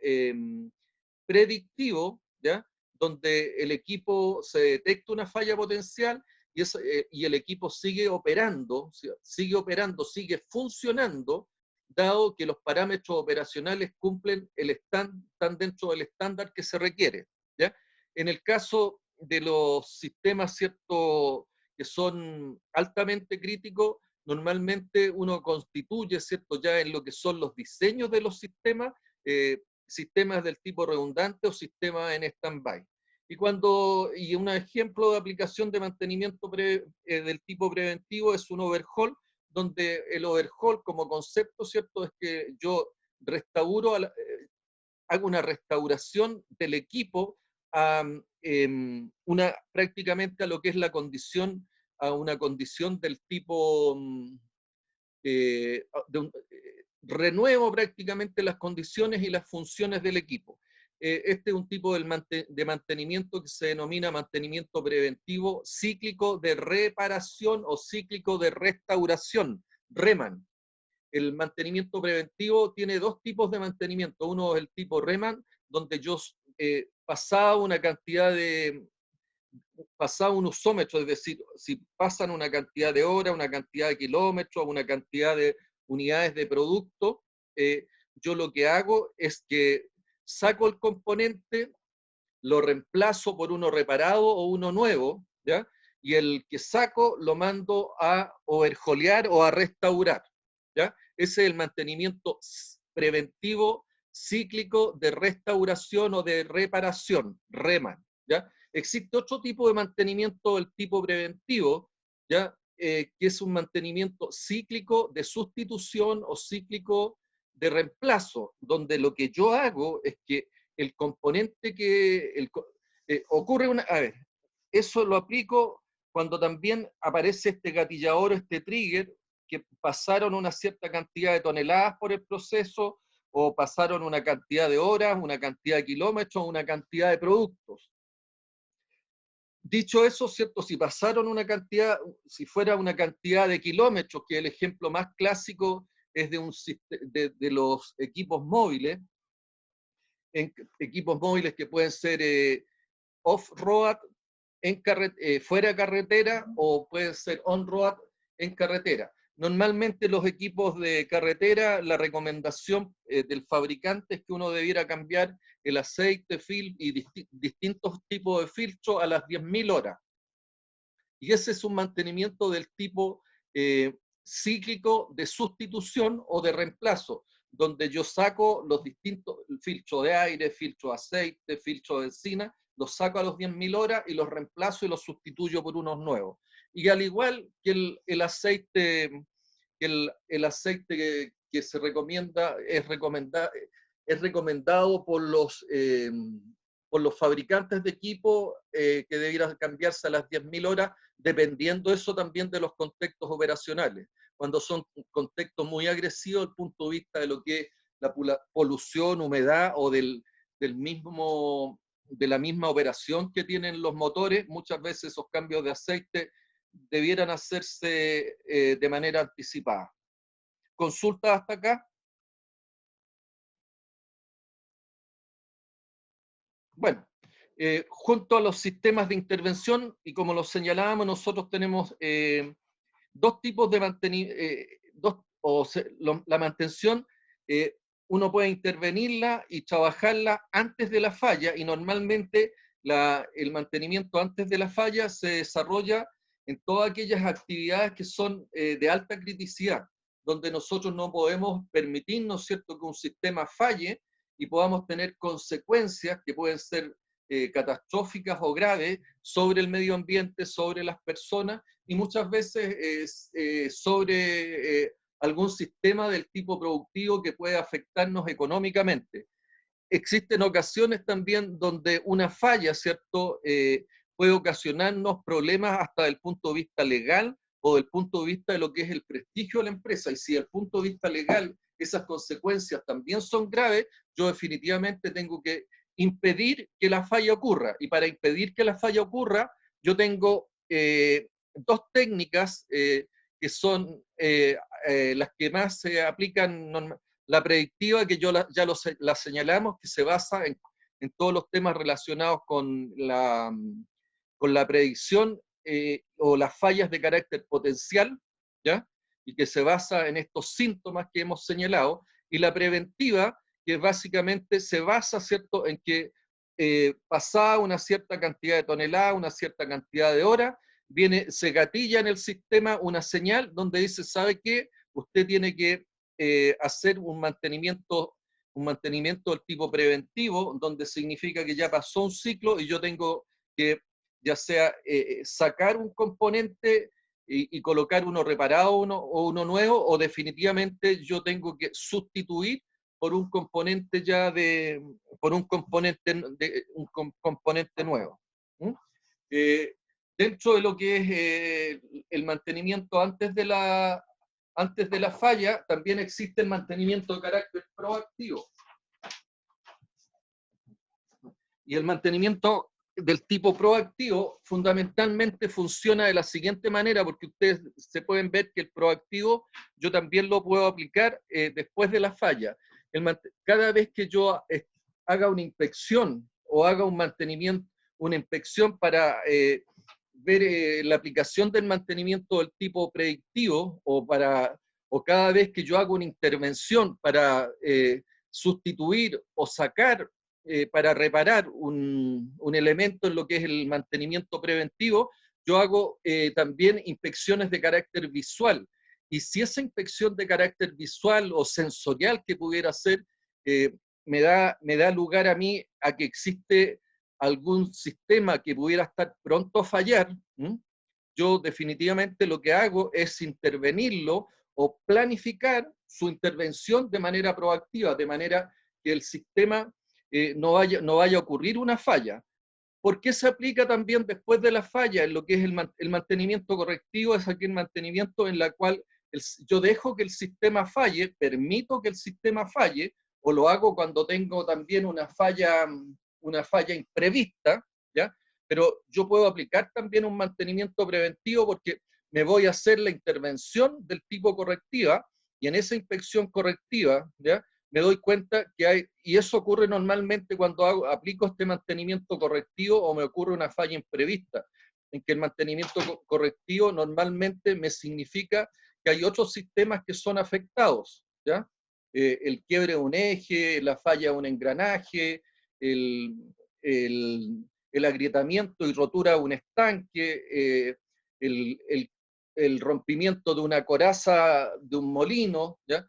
predictivo, ¿ya? Donde el equipo se detecta una falla potencial y el equipo sigue operando, sigue funcionando, dado que los parámetros operacionales están dentro del estándar que se requiere, ¿ya? En el caso de los sistemas, ¿cierto?, que son altamente críticos, normalmente uno constituye, ¿cierto?, ya en lo que son los diseños de los sistemas, sistemas del tipo redundante o sistemas en stand-by. Y un ejemplo de aplicación de mantenimiento del tipo preventivo es un overhaul, donde el overhaul como concepto, ¿cierto?, es que yo hago una restauración del equipo prácticamente a lo que es a una condición del tipo renuevo prácticamente las condiciones y las funciones del equipo. Este es un tipo de mantenimiento que se denomina mantenimiento preventivo cíclico de reparación o cíclico de restauración, REMAN. el mantenimiento preventivo tiene dos tipos de mantenimiento. Uno es el tipo Reman, donde yo pasaba una cantidad de, pasaba un usómetro, es decir, si pasan una cantidad de horas, una cantidad de kilómetros, una cantidad de unidades de producto, yo lo que hago es que saco el componente, lo reemplazo por uno reparado o uno nuevo, ¿ya? Y el que saco lo mando a overjolear o a restaurar, ¿ya? Ese es el mantenimiento preventivo cíclico de restauración o de reparación, REMAN, ¿ya? Existe otro tipo de mantenimiento del tipo preventivo, ¿ya? Que es un mantenimiento cíclico de sustitución o cíclico de reemplazo, donde lo que yo hago es que el componente que ocurre una... A ver, eso lo aplico cuando también aparece este gatillador, este trigger, que pasaron una cierta cantidad de toneladas por el proceso, o pasaron una cantidad de horas, una cantidad de kilómetros, una cantidad de productos. Dicho eso, ¿cierto? Si pasaron una cantidad, si fuera una cantidad de kilómetros, que el ejemplo más clásico es de los equipos móviles, en equipos móviles que pueden ser off-road, fuera de carretera, o pueden ser on-road en carretera. Normalmente los equipos de carretera, la recomendación del fabricante es que uno debiera cambiar el aceite, y distintos tipos de filtros a las 10.000 horas. Y ese es un mantenimiento del tipo cíclico de sustitución o de reemplazo, donde yo saco los distintos filtros de aire, filtro de aceite, filtro de benzina, los saco a los 10.000 horas y los reemplazo y los sustituyo por unos nuevos. Y al igual que el aceite, el aceite que se recomienda, es recomendado por los fabricantes de equipo, que debieran cambiarse a las 10.000 horas, dependiendo eso también de los contextos operacionales. Cuando son contextos muy agresivos desde el punto de vista de lo que es la polución, humedad o de la misma operación que tienen los motores, muchas veces esos cambios de aceite debieran hacerse de manera anticipada. ¿Consulta hasta acá? Bueno, junto a los sistemas de intervención, y como lo señalábamos, nosotros tenemos dos tipos de mantenimiento, la mantención, uno puede intervenirla y trabajarla antes de la falla, y normalmente el mantenimiento antes de la falla se desarrolla en todas aquellas actividades que son de alta criticidad, donde nosotros no podemos permitirnos, ¿cierto?, que un sistema falle y podamos tener consecuencias que pueden ser catastróficas o graves sobre el medio ambiente, sobre las personas, y muchas veces sobre algún sistema del tipo productivo que puede afectarnos económicamente. Existen ocasiones también donde una falla, ¿cierto?, puede ocasionarnos problemas hasta del punto de vista legal o del punto de vista de lo que es el prestigio de la empresa. Y si desde el punto de vista legal esas consecuencias también son graves, yo definitivamente tengo que impedir que la falla ocurra. Y para impedir que la falla ocurra, yo tengo dos técnicas que son las que más se aplican normalmente. La predictiva, que ya la señalamos, que se basa en todos los temas relacionados con la predicción o las fallas de carácter potencial, ¿ya? Y que se basa en estos síntomas que hemos señalado. Y la preventiva, que básicamente se basa, ¿cierto?, en que pasada una cierta cantidad de toneladas, una cierta cantidad de horas, se gatilla en el sistema una señal donde dice, ¿sabe qué? Usted tiene que hacer un mantenimiento del tipo preventivo, donde significa que ya pasó un ciclo y yo tengo que, ya sea sacar un componente y colocar uno reparado o uno nuevo, o definitivamente yo tengo que sustituir por un componente componente nuevo. Dentro de lo que es el mantenimiento antes de la falla, también existe el mantenimiento de carácter proactivo. Y el mantenimiento del tipo proactivo fundamentalmente funciona de la siguiente manera, porque ustedes se pueden ver que el proactivo yo también lo puedo aplicar después de la falla. Cada vez que yo haga una inspección o haga un mantenimiento, una inspección para ver la aplicación del mantenimiento del tipo predictivo, o cada vez que yo hago una intervención para sustituir o sacar, para reparar un elemento en lo que es el mantenimiento preventivo, yo hago también inspecciones de carácter visual. Y si esa inspección de carácter visual o sensorial que pudiera ser, me da lugar a mí a que existe algún sistema que pudiera estar pronto a fallar, yo definitivamente lo que hago es intervenirlo o planificar su intervención de manera proactiva, de manera que el sistema no vaya a ocurrir una falla. ¿Por qué se aplica también después de la falla en lo que es el mantenimiento correctivo? Es aquel mantenimiento en la cual yo dejo que el sistema falle, permito que el sistema falle, o lo hago cuando tengo también una falla imprevista, ¿ya? Pero yo puedo aplicar también un mantenimiento preventivo porque me voy a hacer la intervención del tipo correctiva, y en esa inspección correctiva, ¿ya?, me doy cuenta que hay, y eso ocurre normalmente cuando aplico este mantenimiento correctivo o me ocurre una falla imprevista, en que el mantenimiento correctivo normalmente me significa que hay otros sistemas que son afectados, ¿ya? El quiebre de un eje, la falla de un engranaje, el agrietamiento y rotura de un estanque, el rompimiento de una coraza de un molino, ¿ya?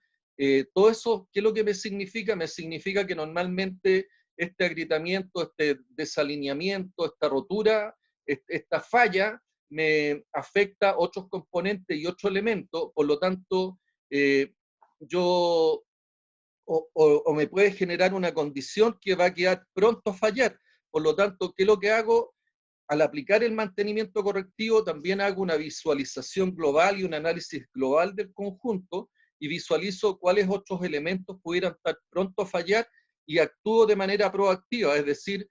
Todo eso, ¿qué es lo que me significa? Me significa que normalmente este agrietamiento, este desalineamiento, esta rotura, esta falla, me afecta otros componentes y otros elementos, por lo tanto, o me puede generar una condición que va a quedar pronto a fallar. Por lo tanto, ¿qué es lo que hago? Al aplicar el mantenimiento correctivo, también hago una visualización global y un análisis global del conjunto, y visualizo cuáles otros elementos pudieran estar pronto a fallar, y actúo de manera proactiva, es decir,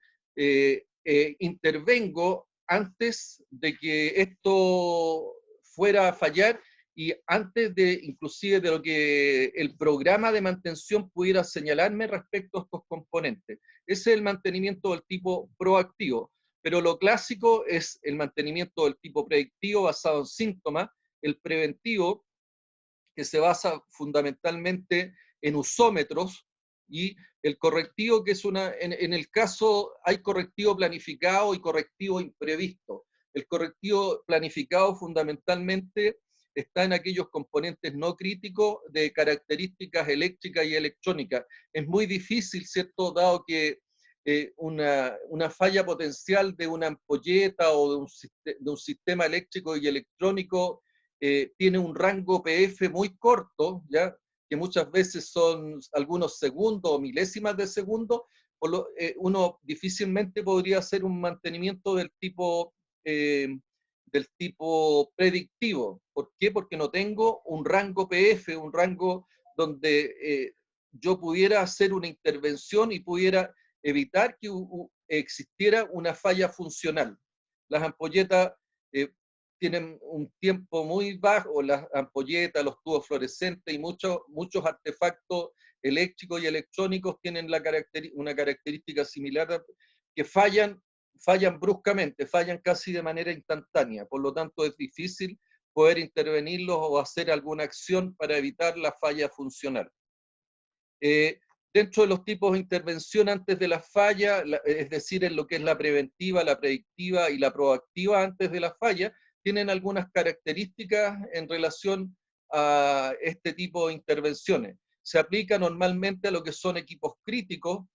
intervengo antes de que esto fuera a fallar, y antes de, inclusive, de lo que el programa de mantención pudiera señalarme respecto a estos componentes. Ese es el mantenimiento del tipo proactivo. Pero lo clásico es el mantenimiento del tipo predictivo basado en síntomas, el preventivo, que se basa fundamentalmente en usómetros, y el correctivo, que es en el caso hay correctivo planificado y correctivo imprevisto. El correctivo planificado fundamentalmente está en aquellos componentes no críticos de características eléctricas y electrónicas. Es muy difícil, ¿cierto?, dado que una falla potencial de una ampolleta o de un sistema eléctrico y electrónico tiene un rango PF muy corto, ¿ya?, que muchas veces son algunos segundos o milésimas de segundo, uno difícilmente podría hacer un mantenimiento del tipo predictivo. ¿Por qué? Porque no tengo un rango PF, un rango donde yo pudiera hacer una intervención y pudiera evitar que existiera una falla funcional. Las ampolletas tienen un tiempo muy bajo, las ampolletas, los tubos fluorescentes y muchos artefactos eléctricos y electrónicos tienen una característica similar, que fallan bruscamente, fallan casi de manera instantánea. Por lo tanto, es difícil poder intervenirlos o hacer alguna acción para evitar la falla funcional. Dentro de los tipos de intervención antes de la falla, es decir, en lo que es la preventiva, la predictiva y la proactiva antes de la falla, tienen algunas características en relación a este tipo de intervenciones. Se aplica normalmente a lo que son equipos críticos,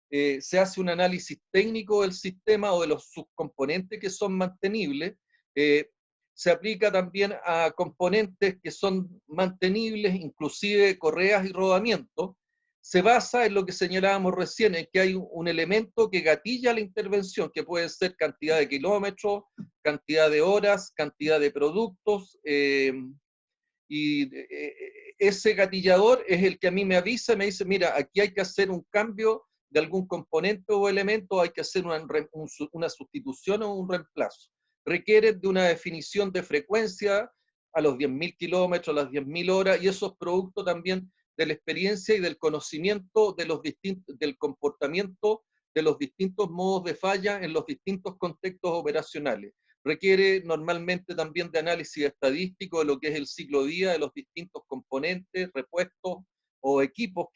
se hace un análisis técnico del sistema o de los subcomponentes que son mantenibles, se aplica también a componentes que son mantenibles, inclusive correas y rodamientos. Se basa en lo que señalábamos recién, en que hay un elemento que gatilla la intervención, que puede ser cantidad de kilómetros, cantidad de horas, cantidad de productos, y ese gatillador es el que a mí me avisa, me dice, mira, aquí hay que hacer un cambio de algún componente o elemento, hay que hacer una sustitución o un reemplazo. Requiere de una definición de frecuencia a los 10.000 kilómetros, a las 10.000 horas, y eso es producto también de la experiencia y del conocimiento de del comportamiento de los distintos modos de falla en los distintos contextos operacionales. Requiere normalmente también de análisis estadístico de lo que es el ciclo día de los distintos componentes, repuestos o equipos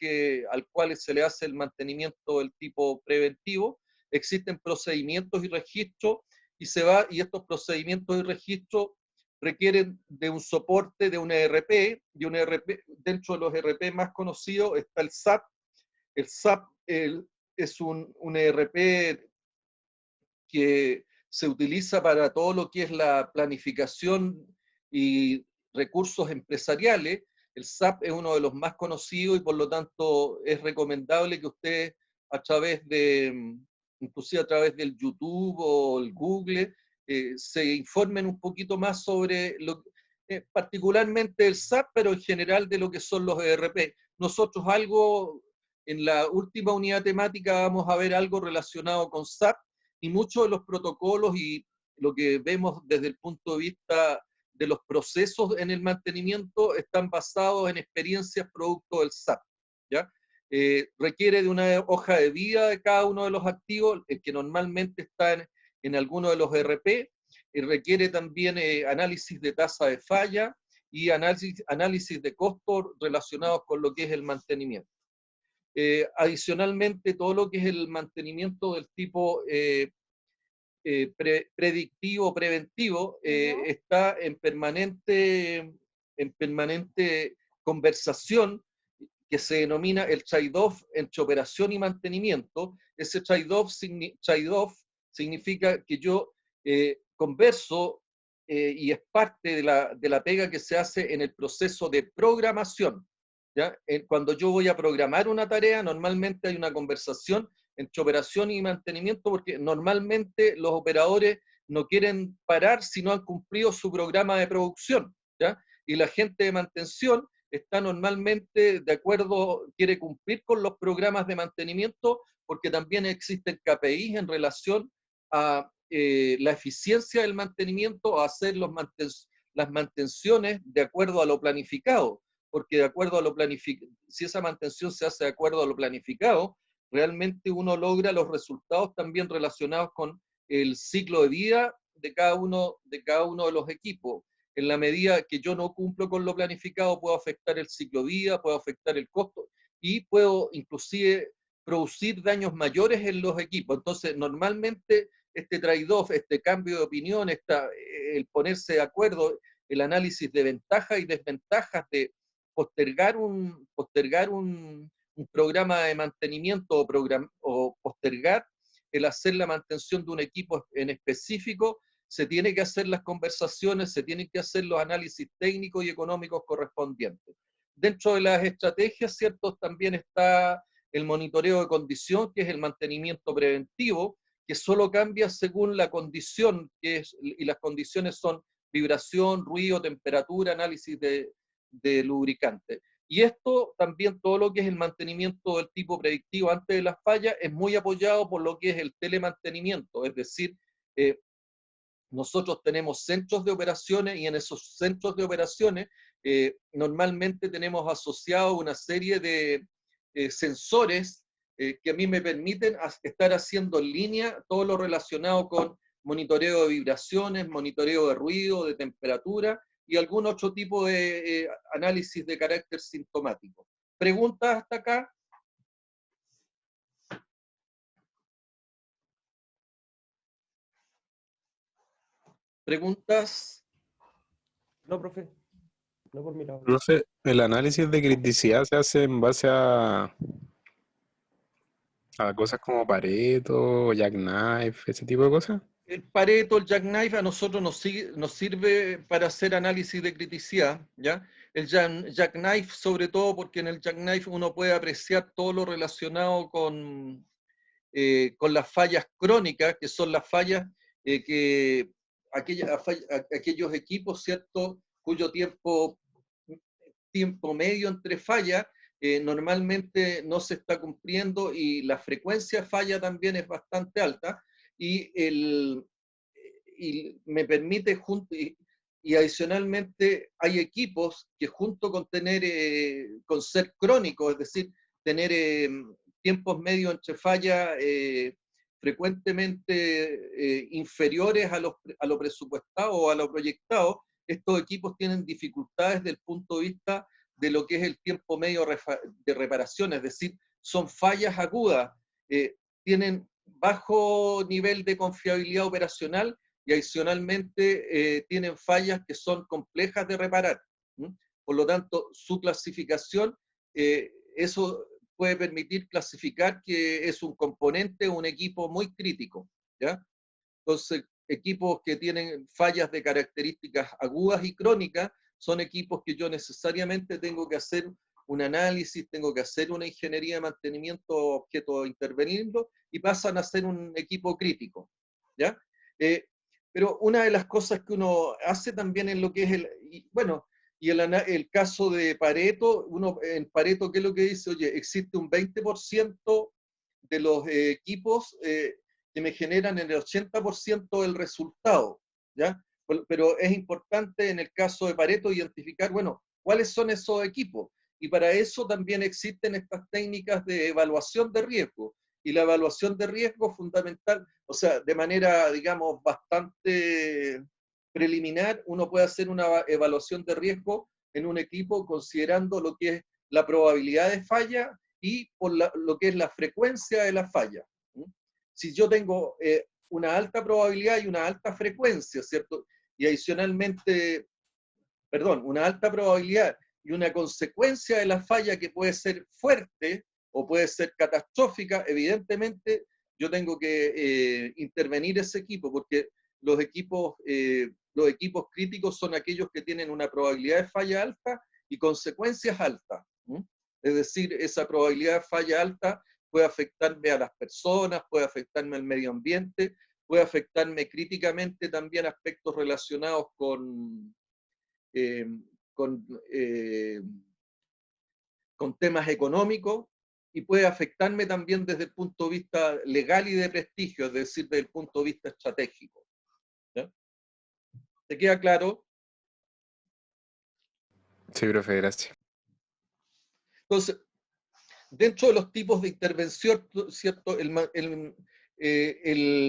al cuales se le hace el mantenimiento del tipo preventivo. Existen procedimientos y registros y estos procedimientos y registros requieren de un soporte de un ERP, dentro de los ERP más conocidos está el SAP. El SAP es un ERP que se utiliza para todo lo que es la planificación y recursos empresariales. El SAP es uno de los más conocidos y por lo tanto es recomendable que ustedes inclusive a través del YouTube o el Google, se informen un poquito más sobre particularmente el SAP, pero en general de lo que son los ERP. Nosotros en la última unidad temática vamos a ver algo relacionado con SAP, y muchos de los protocolos y lo que vemos desde el punto de vista de los procesos en el mantenimiento están basados en experiencias producto del SAP, ¿ya? Requiere de una hoja de vida de cada uno de los activos, que normalmente está en alguno de los ERP, y requiere también análisis de tasa de falla y análisis de costos relacionados con lo que es el mantenimiento. Adicionalmente, todo lo que es el mantenimiento del tipo predictivo, preventivo, está en permanente conversación, que se denomina el trade-off entre operación y mantenimiento. Ese trade-off significa que yo converso y es parte de la pega que se hace en el proceso de programación, ¿ya? Cuando yo voy a programar una tarea, normalmente hay una conversación entre operación y mantenimiento, porque normalmente los operadores no quieren parar si no han cumplido su programa de producción, ¿ya? Y la gente de mantención está normalmente de acuerdo, quiere cumplir con los programas de mantenimiento, porque también existen KPIs en relación a la eficiencia del mantenimiento, a hacer las mantenciones de acuerdo a lo planificado, porque de acuerdo a lo planificado, si esa mantención se hace de acuerdo a lo planificado, realmente uno logra los resultados también relacionados con el ciclo de vida de cada uno de los equipos. En la medida que yo no cumplo con lo planificado, puedo afectar el ciclo de vida, puedo afectar el costo y puedo inclusive producir daños mayores en los equipos. Entonces, normalmente este trade-off, este cambio de opinión, el ponerse de acuerdo, el análisis de ventajas y desventajas de postergar un programa de mantenimiento o postergar el hacer la mantención de un equipo en específico, se tiene que hacer las conversaciones, se tienen que hacer los análisis técnicos y económicos correspondientes. Dentro de las estrategias, ¿cierto?, también está el monitoreo de condición, que es el mantenimiento preventivo, que solo cambia según la condición, y las condiciones son vibración, ruido, temperatura, análisis de lubricante. Y esto también, todo lo que es el mantenimiento del tipo predictivo antes de las fallas, es muy apoyado por lo que es el telemantenimiento, es decir, nosotros tenemos centros de operaciones y en esos centros de operaciones normalmente tenemos asociado una serie de sensores que a mí me permiten estar haciendo en línea todo lo relacionado con monitoreo de vibraciones, monitoreo de ruido, de temperatura y algún otro tipo de análisis de carácter sintomático. ¿Preguntas hasta acá? ¿Preguntas? No, profe. No por mi lado. Profe, el análisis de criticidad se hace en base a cosas como Pareto, Jackknife, ese tipo de cosas. El Pareto, el Jackknife, a nosotros nos sirve para hacer análisis de criticidad, ¿ya? El Jackknife, sobre todo porque en el Jackknife uno puede apreciar todo lo relacionado con las fallas crónicas, que son las fallas aquellos equipos, ¿cierto?, cuyo tiempo medio entre fallas normalmente no se está cumpliendo y la frecuencia de falla también es bastante alta y, y me permite y adicionalmente hay equipos que junto con con ser crónicos, es decir, tener tiempos medios entre fallas frecuentemente inferiores a lo presupuestado o a lo proyectado, estos equipos tienen dificultades desde el punto de vista de lo que es el tiempo medio de reparación, es decir, son fallas agudas, tienen bajo nivel de confiabilidad operacional y adicionalmente tienen fallas que son complejas de reparar. Por lo tanto, su clasificación, eso puede permitir clasificar que es un componente, un equipo muy crítico, ¿ya? Entonces, equipos que tienen fallas de características agudas y crónicas son equipos que yo necesariamente tengo que hacer un análisis, tengo que hacer una ingeniería de mantenimiento objeto de intervenirlo y pasan a ser un equipo crítico, ¿ya? Pero una de las cosas que uno hace también en lo que es el caso de Pareto, en Pareto, ¿qué es lo que dice? Oye, existe un 20% de los equipos que me generan el 80% del resultado, ¿ya? Pero es importante en el caso de Pareto identificar, bueno, cuáles son esos equipos. Y para eso también existen estas técnicas de evaluación de riesgo. Y la evaluación de riesgo fundamental, o sea, de manera, digamos, bastante preliminar, uno puede hacer una evaluación de riesgo en un equipo considerando lo que es la probabilidad de falla y por lo que es la frecuencia de la falla. Si yo tengo una alta probabilidad y una alta frecuencia, ¿cierto? Y adicionalmente, perdón, una alta probabilidad y una consecuencia de la falla que puede ser fuerte o puede ser catastrófica, evidentemente yo tengo que intervenir ese equipo, porque los equipos críticos son aquellos que tienen una probabilidad de falla alta y consecuencias altas. Es decir, esa probabilidad de falla alta puede afectarme a las personas, puede afectarme al medio ambiente, puede afectarme críticamente también aspectos relacionados eh, con, eh, con temas económicos y puede afectarme también desde el punto de vista legal y de prestigio, es decir, desde el punto de vista estratégico. ¿Ya? ¿Te queda claro? Sí, profe, gracias. Entonces, dentro de los tipos de intervención, ¿cierto? El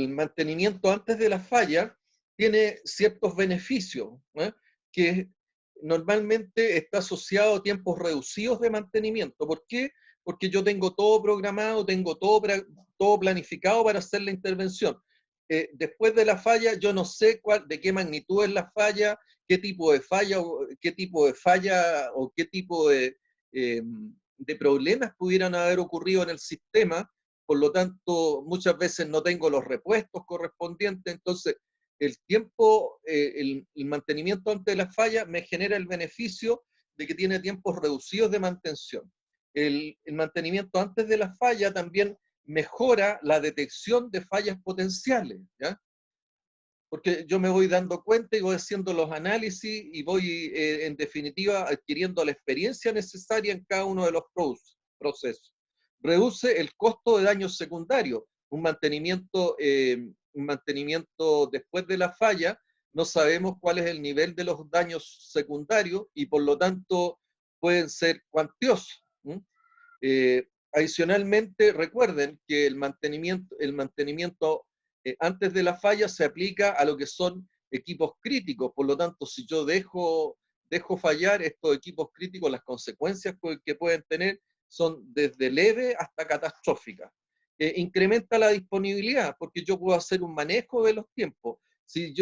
mantenimiento antes de la falla tiene ciertos beneficios, ¿eh? Que normalmente está asociado a tiempos reducidos de mantenimiento. ¿Por qué? Porque yo tengo todo programado, tengo todo planificado para hacer la intervención. Después de la falla, yo no sé de qué magnitud es la falla, qué tipo de falla, o qué tipo de problemas pudieran haber ocurrido en el sistema, por lo tanto, muchas veces no tengo los repuestos correspondientes, entonces el tiempo, el mantenimiento antes de la falla me genera el beneficio de que tiene tiempos reducidos de mantención. El mantenimiento antes de la falla también mejora la detección de fallas potenciales, ¿ya? Porque yo me voy dando cuenta y voy haciendo los análisis y voy, en definitiva, adquiriendo la experiencia necesaria en cada uno de los procesos. Reduce el costo de daños secundarios. Un mantenimiento después de la falla, no sabemos cuál es el nivel de los daños secundarios y por lo tanto pueden ser cuantiosos. Adicionalmente, recuerden que el mantenimiento antes de la falla se aplica a lo que son equipos críticos, por lo tanto, si yo dejo fallar estos equipos críticos, las consecuencias que pueden tener son desde leve hasta catastróficas. Incrementa la disponibilidad, porque yo puedo hacer un manejo de los tiempos. Si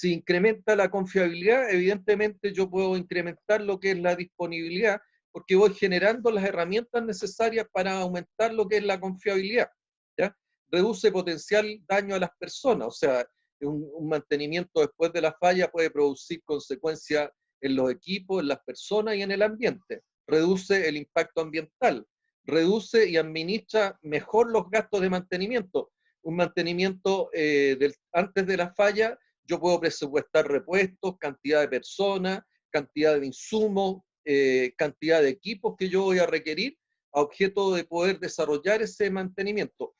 incrementa la confiabilidad, evidentemente yo puedo incrementar lo que es la disponibilidad, porque voy generando las herramientas necesarias para aumentar lo que es la confiabilidad, ¿ya? Reduce potencial daño a las personas, o sea, un mantenimiento después de la falla puede producir consecuencias en los equipos, en las personas y en el ambiente. Reduce el impacto ambiental, reduce y administra mejor los gastos de mantenimiento. Un mantenimiento antes de la falla, yo puedo presupuestar repuestos, cantidad de personas, cantidad de insumos, cantidad de equipos que yo voy a requerir a objeto de poder desarrollar ese mantenimiento.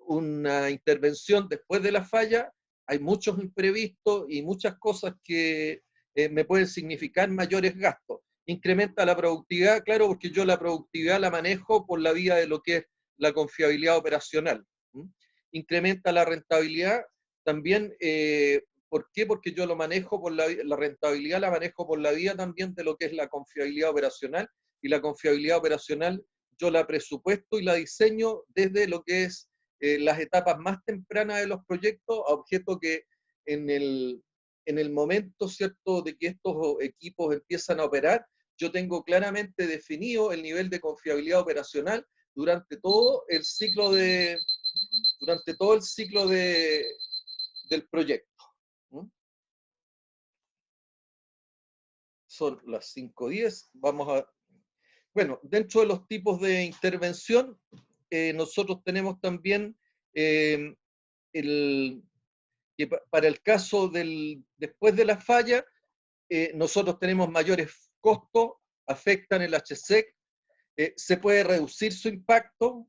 Una intervención después de la falla, hay muchos imprevistos y muchas cosas que me pueden significar mayores gastos. Incrementa la productividad, claro, porque yo la productividad la manejo por la vía de lo que es la confiabilidad operacional. Incrementa la rentabilidad también. ¿Por qué? Porque yo lo manejo por la rentabilidad, la manejo por la vía también de lo que es la confiabilidad operacional, y la confiabilidad operacional yo la presupuesto y la diseño desde lo que es las etapas más tempranas de los proyectos, a objeto que en el momento, ¿cierto?, de que estos equipos empiezan a operar, yo tengo claramente definido el nivel de confiabilidad operacional durante todo el ciclo del proyecto. Son las 5:10, vamos a... Bueno, dentro de los tipos de intervención, nosotros tenemos también que para el caso después de la falla, nosotros tenemos mayores costos, afectan el HSEC, se puede reducir su impacto,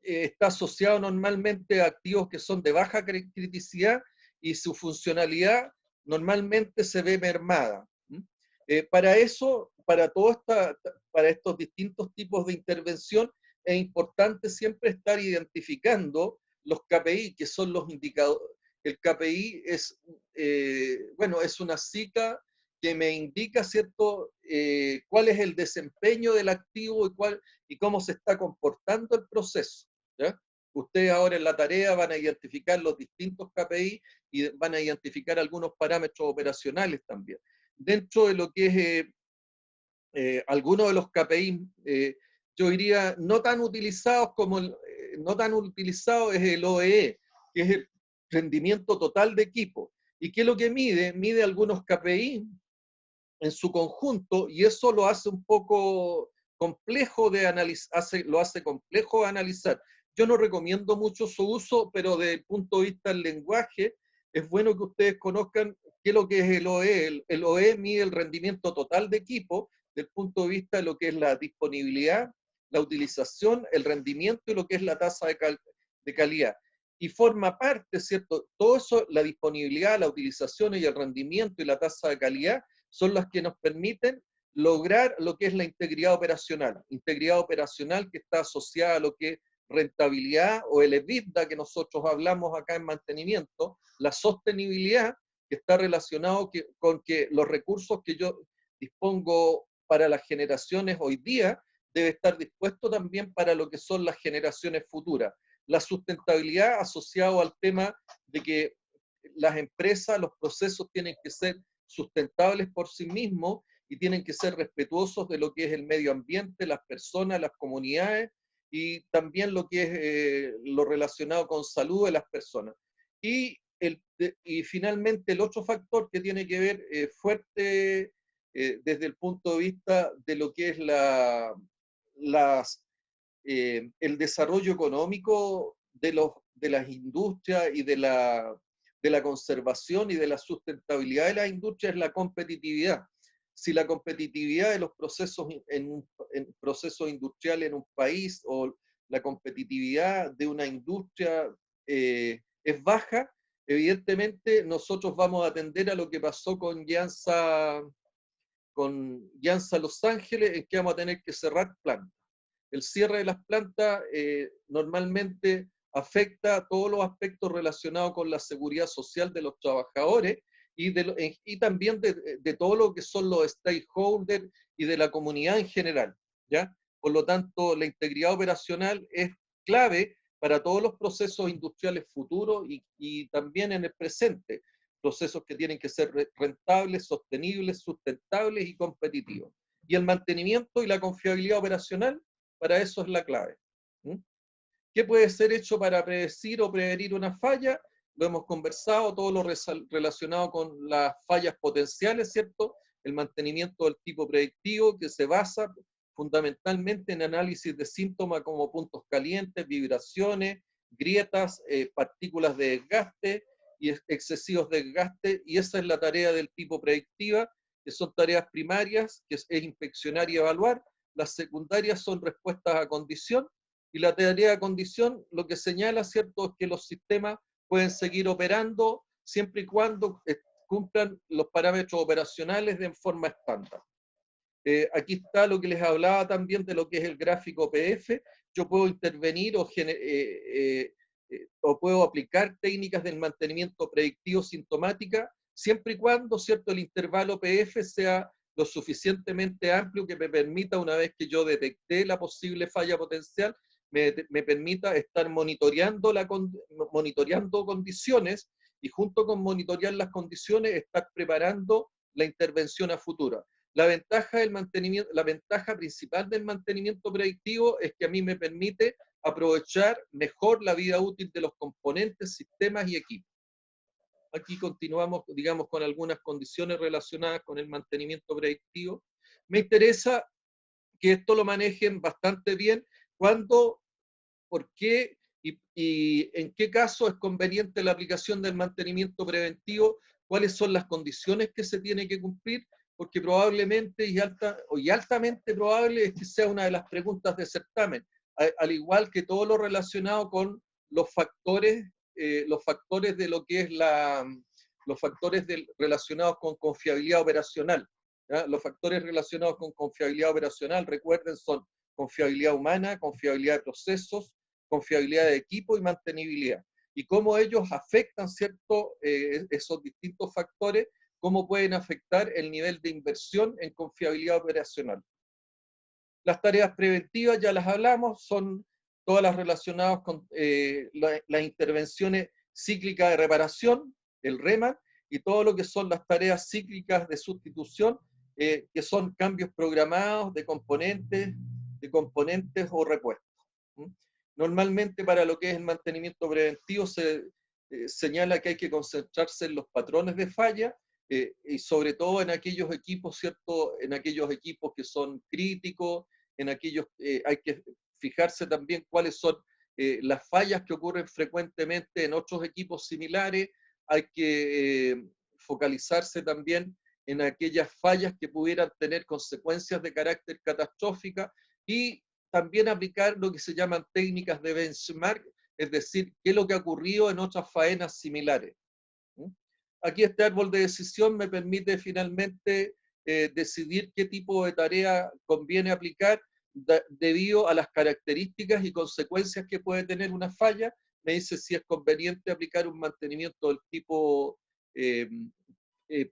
está asociado normalmente a activos que son de baja criticidad, y su funcionalidad normalmente se ve mermada. Para eso, para estos distintos tipos de intervención, es importante siempre estar identificando los KPI, que son los indicadores. El KPI es una cita que me indica, ¿cierto?, cuál es el desempeño del activo y cómo se está comportando el proceso, ¿ya? Ustedes ahora en la tarea van a identificar los distintos KPI y van a identificar algunos parámetros operacionales también. Dentro de lo que es algunos de los KPI, yo diría no tan utilizados es el OEE, que es el rendimiento total de equipo. ¿Y qué es lo que mide? Mide algunos KPI en su conjunto, y eso lo hace un poco complejo de analizar, lo hace complejo de analizar. Yo no recomiendo mucho su uso, pero desde el punto de vista del lenguaje, es bueno que ustedes conozcan qué es lo que es el OE. El OE mide el rendimiento total de equipo desde el punto de vista de lo que es la disponibilidad, la utilización, el rendimiento y lo que es la tasa de calidad. Y forma parte, ¿cierto? Todo eso, la disponibilidad, la utilización y el rendimiento y la tasa de calidad, son las que nos permiten lograr lo que es la integridad operacional. Integridad operacional que está asociada a lo que es rentabilidad o el EBITDA que nosotros hablamos acá en mantenimiento, la sostenibilidad que está relacionado con que los recursos que yo dispongo para las generaciones hoy día debe estar dispuesto también para lo que son las generaciones futuras. La sustentabilidad asociado al tema de que las empresas, los procesos tienen que ser sustentables por sí mismos y tienen que ser respetuosos de lo que es el medio ambiente, las personas, las comunidades, y también lo que es lo relacionado con salud de las personas. Y finalmente el otro factor que tiene que ver fuerte desde el punto de vista de lo que es el desarrollo económico de las industrias y de la conservación y de la sustentabilidad de las industrias, es la competitividad. Si la competitividad de los procesos en procesos industriales en un país, o la competitividad de una industria es baja, evidentemente nosotros vamos a atender a lo que pasó con Jansa Los Ángeles, en que vamos a tener que cerrar plantas. El cierre de las plantas normalmente afecta a todos los aspectos relacionados con la seguridad social de los trabajadores y también de todo lo que son los stakeholders y de la comunidad en general, ¿ya? Por lo tanto, la integridad operacional es clave para todos los procesos industriales futuros y también en el presente, procesos que tienen que ser rentables, sostenibles, sustentables y competitivos. Y el mantenimiento y la confiabilidad operacional, para eso es la clave. ¿Qué puede ser hecho para predecir o prevenir una falla? Lo hemos conversado, todo lo relacionado con las fallas potenciales, ¿cierto? El mantenimiento del tipo predictivo, que se basa fundamentalmente en análisis de síntomas como puntos calientes, vibraciones, grietas, partículas de desgaste y excesivos desgastes, y esa es la tarea del tipo predictiva, que son tareas primarias, que es inspeccionar y evaluar. Las secundarias son respuestas a condición, y la tarea de condición lo que señala, ¿cierto?, es que los sistemas pueden seguir operando siempre y cuando cumplan los parámetros operacionales de forma estándar. Aquí está lo que les hablaba también de lo que es el gráfico PF. Yo puedo intervenir o puedo aplicar técnicas del mantenimiento predictivo sintomática, siempre y cuando, ¿cierto?, el intervalo PF sea lo suficientemente amplio que me permita, una vez que yo detecté la posible falla potencial, me permita estar monitoreando condiciones, y junto con monitorear las condiciones, estar preparando la intervención a futuro. La ventaja principal del mantenimiento predictivo es que a mí me permite aprovechar mejor la vida útil de los componentes, sistemas y equipos. Aquí continuamos, digamos, con algunas condiciones relacionadas con el mantenimiento predictivo. Me interesa que esto lo manejen bastante bien, cuándo, por qué y en qué caso es conveniente la aplicación del mantenimiento preventivo, cuáles son las condiciones que se tiene que cumplir, porque probablemente y altamente probable es que sea una de las preguntas de certamen, al igual que todo lo relacionado con los factores de lo que es los factores relacionados con confiabilidad operacional. ¿Ya? Los factores relacionados con confiabilidad operacional, recuerden, son confiabilidad humana, confiabilidad de procesos, confiabilidad de equipo y mantenibilidad. Y cómo ellos afectan, ¿cierto?, esos distintos factores, cómo pueden afectar el nivel de inversión en confiabilidad operacional. Las tareas preventivas, ya las hablamos, son todas las relacionadas con las intervenciones cíclicas de reparación, el REMA, y todo lo que son las tareas cíclicas de sustitución, que son cambios programados de componentes o repuestos. Normalmente, para lo que es el mantenimiento preventivo, se señala que hay que concentrarse en los patrones de falla, y sobre todo en aquellos equipos, ¿cierto?, en aquellos equipos que son críticos, hay que fijarse también cuáles son las fallas que ocurren frecuentemente en otros equipos similares. Hay que focalizarse también en aquellas fallas que pudieran tener consecuencias de carácter catastrófica, y también aplicar lo que se llaman técnicas de benchmark, es decir, qué es lo que ha ocurrido en otras faenas similares. Aquí este árbol de decisión me permite finalmente decidir qué tipo de tarea conviene aplicar debido a las características y consecuencias que puede tener una falla. Me dice si es conveniente aplicar un mantenimiento del tipo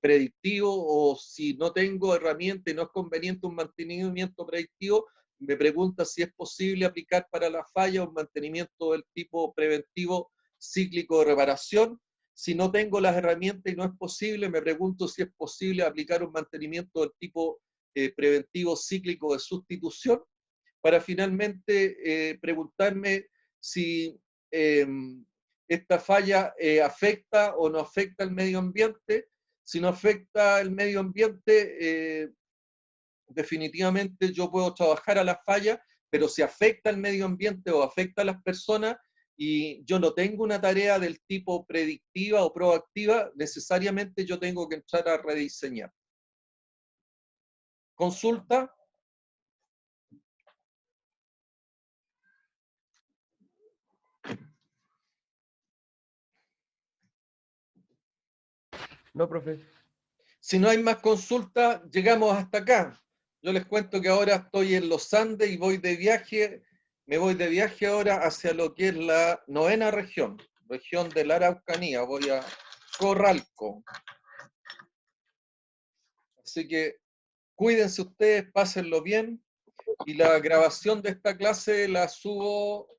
predictivo, o si no tengo herramienta y no es conveniente un mantenimiento predictivo, me pregunta si es posible aplicar para la falla un mantenimiento del tipo preventivo cíclico de reparación. Si no tengo las herramientas y no es posible, me pregunto si es posible aplicar un mantenimiento del tipo preventivo cíclico de sustitución, para finalmente preguntarme si esta falla afecta o no afecta al medio ambiente. Si no afecta el medio ambiente, definitivamente yo puedo trabajar a la falla, pero si afecta al medio ambiente o afecta a las personas, y yo no tengo una tarea del tipo predictiva o proactiva, necesariamente yo tengo que entrar a rediseñar. Consulta. No, profe. Si no hay más consultas, llegamos hasta acá. Yo les cuento que ahora estoy en los Andes y voy de viaje. Me voy de viaje ahora hacia lo que es la 9ª región de la Araucanía. Voy a Corralco. Así que cuídense ustedes, pásenlo bien. Y la grabación de esta clase la subo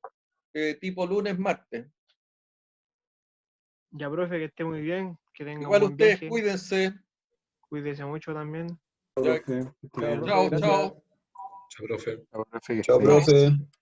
tipo lunes, martes. Ya, profe, que esté muy bien, que tenga Igual un buen ustedes, viaje. cuídense. Cuídese mucho también. Ya. Profe, que esté bien. Chao, chao. Chao, profe. Chao, profe, que Chao, esté bien. profe.